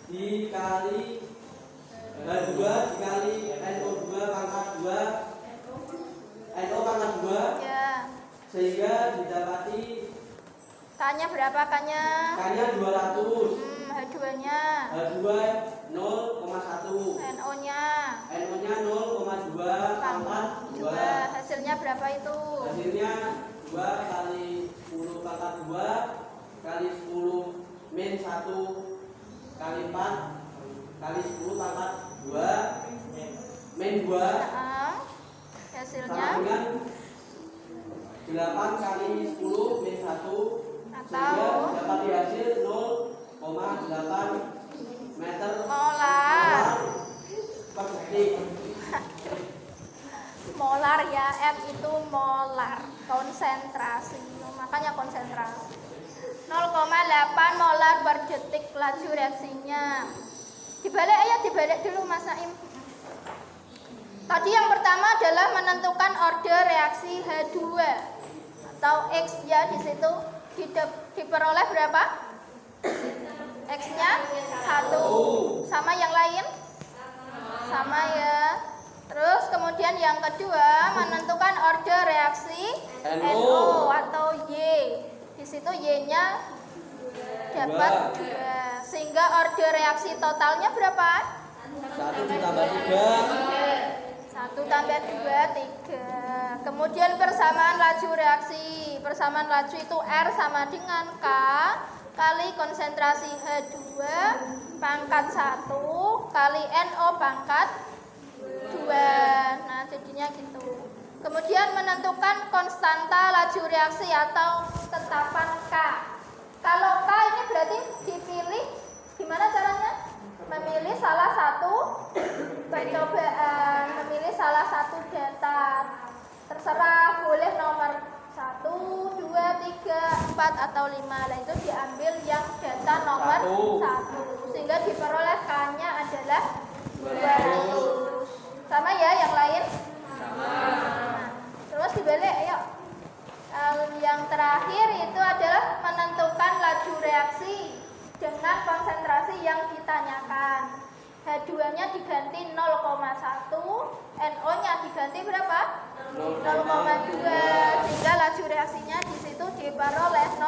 dikali H2 dikali NO2 pangkat 2 NO pangkat 2 Ya. sehingga didapati K-nya berapa K-nya? K-nya 200, H2-nya, H2 0,1, NO-nya, NO-nya 0,2 pangkat 2. hasilnya berapa itu? Hasilnya 2 kali 10 pangkat 2 kali 10 min 1 kali 4 kali 10 pangkat 2 min 2 Hasilnya sama dengan 8 kali 10 min 1 atau dapat hasil 0,8 meter molar. per detik. Molar ya, M itu molar, konsentrasi. Makanya konsentrasi. 0,8 molar per detik laju reaksinya. Dibalik dulu Mas Naim. Tadi yang pertama adalah menentukan order reaksi H2 atau X ya, di situ diperoleh berapa? X-nya 1. Sama yang lain? Sama ya. Terus kemudian yang kedua menentukan order reaksi NO atau Y. Di situ Y-nya dapat 2. Sehingga order reaksi totalnya berapa? 1 ditambah 3. 1 tambah 2, 3. Kemudian persamaan laju reaksi. Persamaan laju itu R sama dengan K kali konsentrasi H2 pangkat 1 kali NO pangkat 2. Nah jadinya gitu. Kemudian menentukan konstanta laju reaksi atau tetapan K. Kalau K ini berarti dipilih gimana caranya? Memilih salah satu percobaan, memilih salah satu data. Terserah, boleh nomor 1, 2, 3, 4 atau 5. Nah itu diambil yang data nomor 1 sehingga diperoleh K-nya adalah 200. Sama ya yang lain? Sama. Nah, terus dibalik, ayo. Yang terakhir itu adalah menentukan laju reaksi dengan konsentrasi yang ditanyakan. H2-nya diganti 0,1, NO-nya diganti berapa? 0,2, sehingga laju reaksinya di situ diperoleh 0,8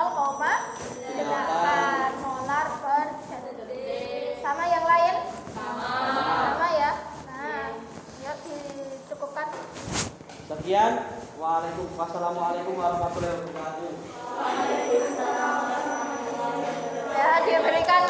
molar per detik. Sama yang lain? Sama ya. Nah, yuk dicukupkan. Sekian. Wassalamualaikum warahmatullahi wabarakatuh. Ya, diberikan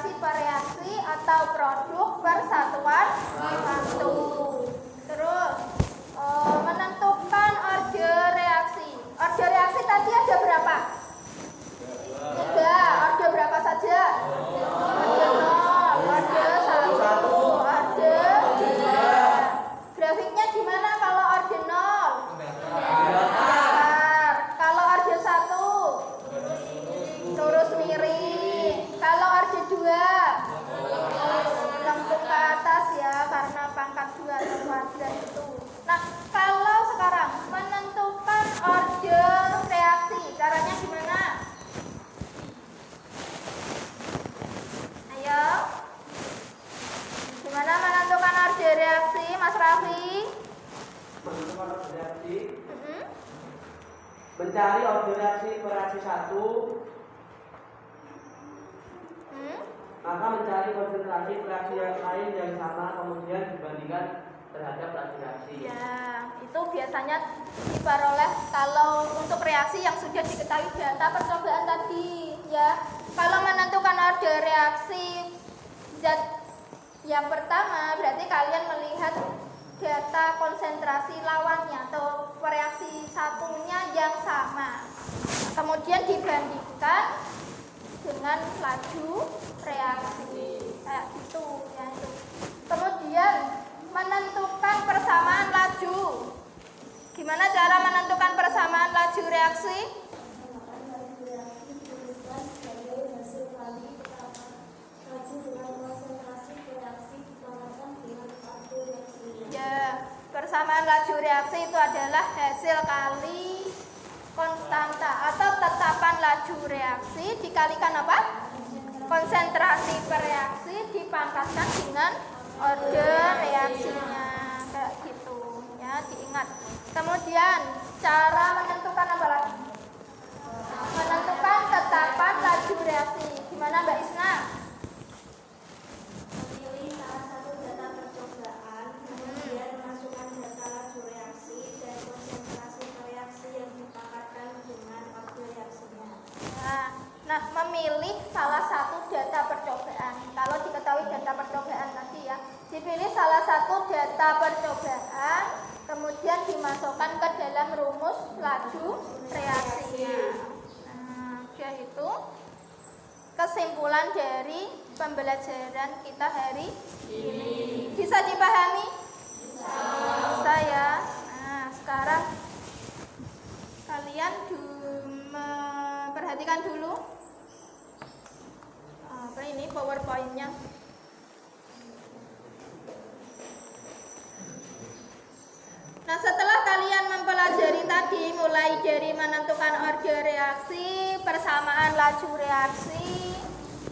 konsentrasi per reaksi atau produk persatuan satu. Terus menentukan order reaksi. Order reaksi tadi ada berapa? 3. Order berapa saja? Order 0, order 1, order 2. Grafiknya gimana kalau order 0? Datar. Kalau order 1? Lurus miring. Kalau order 2? Lengkung ke atas ya, karena pangkat 2 atau kuadrat itu. Nah, kalau sekarang menentukan order reaksi, caranya gimana? Ayo. Gimana menentukan order reaksi, Mas Raffi? Menentukan order reaksi. Mencari order reaksi per reaksi 1. Maka mencari konsentrasi reaksi yang lain yang sama kemudian dibandingkan terhadap reaksi. Ya, itu biasanya diperoleh kalau untuk reaksi yang sudah diketahui data percobaan tadi, ya. Kalau menentukan order reaksi zat yang pertama, berarti kalian melihat data konsentrasi lawannya atau reaksi satunya yang sama. Kemudian dibandingkan dengan laju reaksi kayak gitu ya itu. Kemudian menentukan persamaan laju. Gimana cara menentukan persamaan laju reaksi? Ya, persamaan laju reaksi itu adalah hasil kali konstanta atau tetapan laju reaksi dikalikan apa? Konsentrasi per reaksi dipangkatkan dengan order reaksinya kayak gitu ya, diingat. Kemudian cara menentukan apa lagi? Menentukan tetapan laju reaksi. Gimana Mbak Isna? Memilih salah satu data percobaan, kemudian memasukkan data laju reaksi dan konsentrasi reaksi yang dipangkatkan dengan order reaksinya. Nah, memilih salah satu data percobaan. Kalau diketahui data percobaan tadi ya, dipilih salah satu data percobaan, kemudian dimasukkan ke dalam rumus laju reaksinya. Nah, itu kesimpulan dari pembelajaran kita hari ini. Bisa dipahami? Bisa ya. Nah, sekarang kalian perhatikan dulu apa ini PowerPoint-nya. Nah, setelah kalian mempelajari tadi mulai dari menentukan order reaksi, persamaan laju reaksi,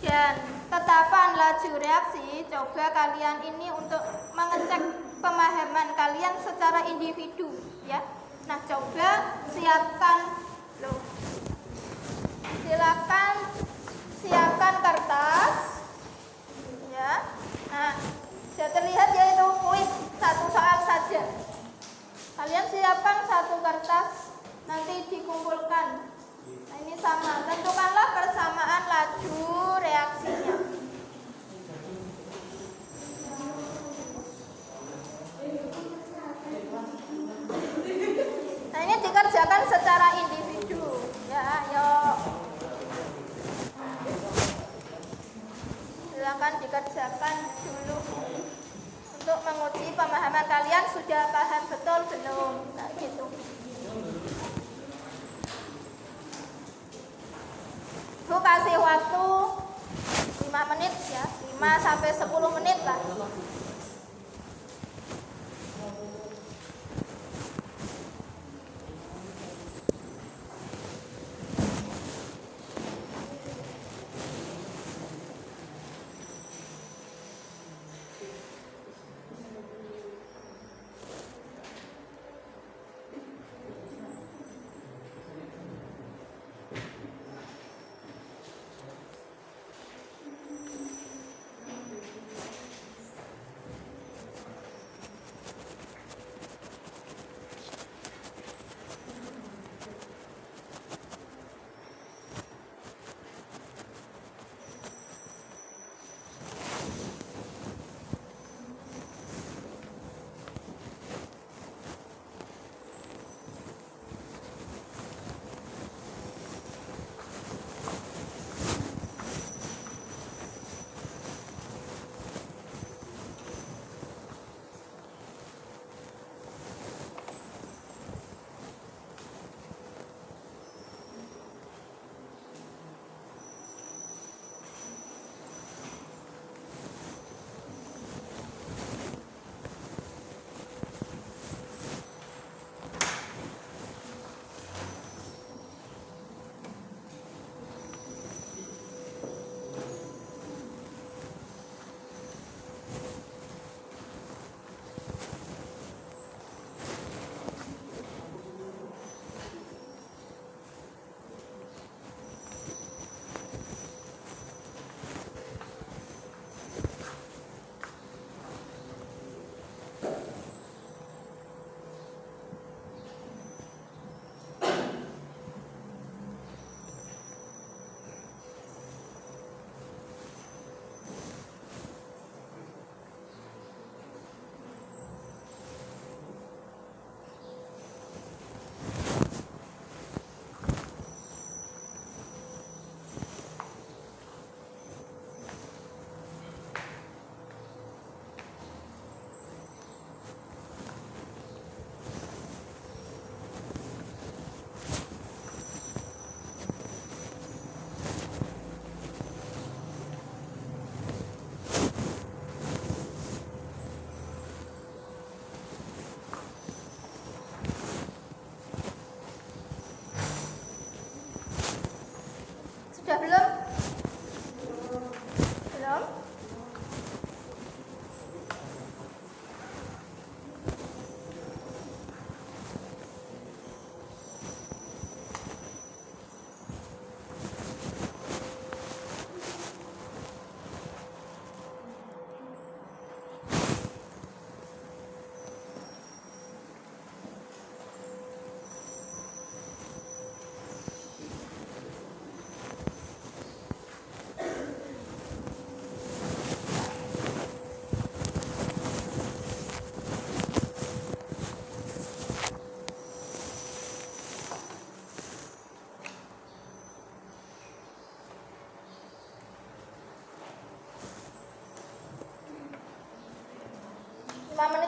dan tetapan laju reaksi, coba kalian ini untuk mengecek pemahaman kalian secara individu ya. Nah, coba silakan siapkan kertas ya. Nah, sudah terlihat ya itu kuis satu soal saja. Kalian siapkan satu kertas, nanti dikumpulkan. Nah, ini sama, tentukanlah persamaan laju reaksinya. Nah, ini dikerjakan secara individu ya, ayo. Silakan dikerjakan dulu untuk menguji pemahaman kalian sudah paham betul belum. Nah, gitu. Bu kasih waktu 5 menit ya, 5 sampai 10 menit lah.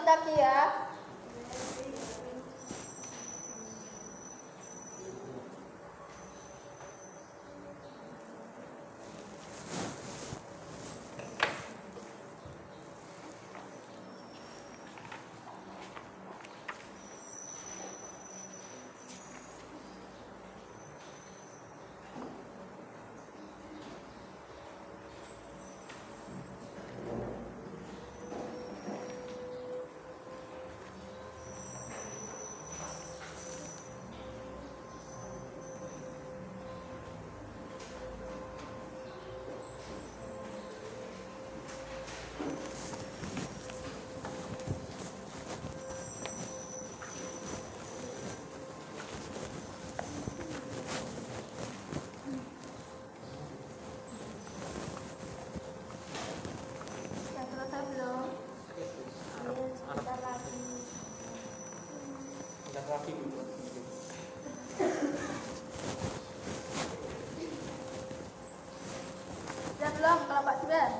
lanjut lagi ya. Sudah selesai belum? Sebentar lagi. Enggak lagi gitu. Sudah belum kalau Pak Juben?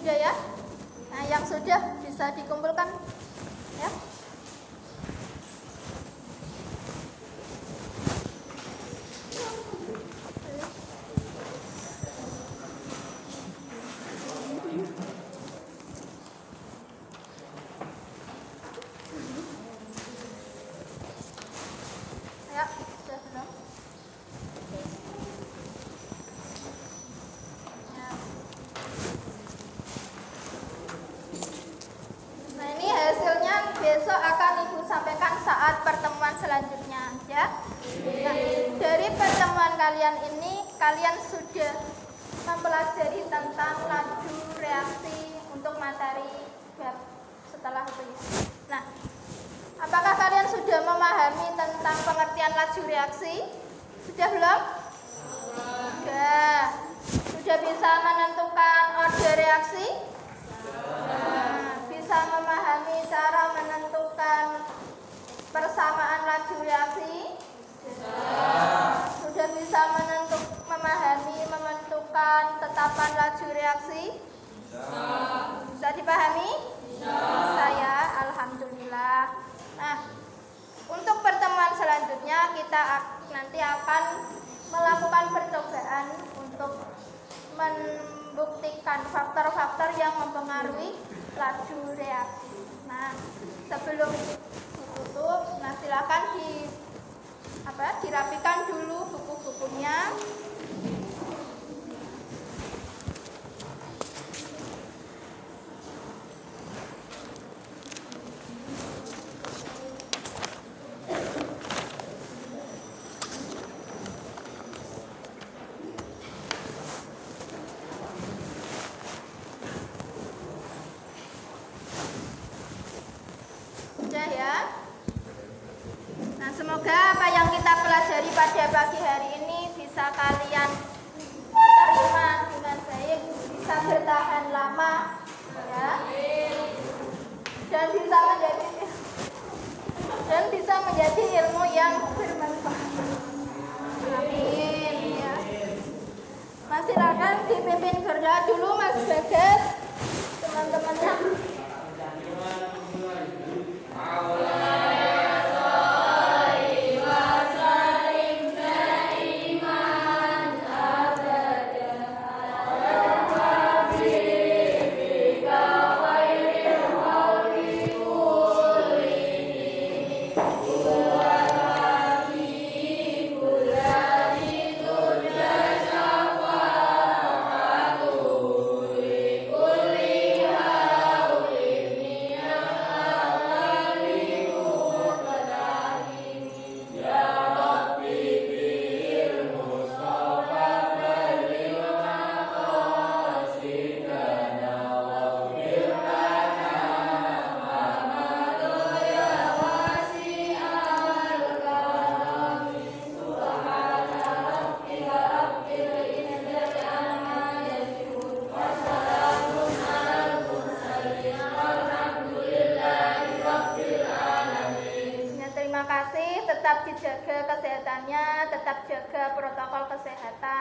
Sudah ya? Nah, yang sudah bisa dikumpulkan ya. Ya, sudah belum? Ya. Nah, ini hasilnya besok akan Ibu sampaikan saat pertemuan selanjutnya ya. Nah, dari pertemuan kalian ini kalian sudah mempelajari tentang laju reaksi untuk materi bab setelah itu ya. Nah, apakah kalian sudah memahami tentang pengertian laju reaksi? Sudah belum? Sudah. Sudah bisa menentukan order reaksi? Bisa memahami cara menentukan persamaan laju reaksi? Sudah bisa memahami menentukan tetapan laju reaksi? Bisa dipahami? Bisa ya, alhamdulillah. Nah, untuk pertemuan selanjutnya kita nanti akan melakukan percobaan untuk membuktikan faktor-faktor yang mempengaruhi laju reaksi. Nah, sebelum ditutup, nah silakan dirapikan dulu buku-bukunya. Sudah ya. Nah, semoga apa yang kita pelajari pada pagi hari ini bisa kalian terima dengan baik, bisa bertahan lama ya. Dan bisa menjadi ilmu yang bermanfaat. Amin ya. Mas silakan dipimpin gerak dulu Mas Bagas, teman-temannya. kasih, tetap dijaga kesehatannya, tetap jaga protokol kesehatan.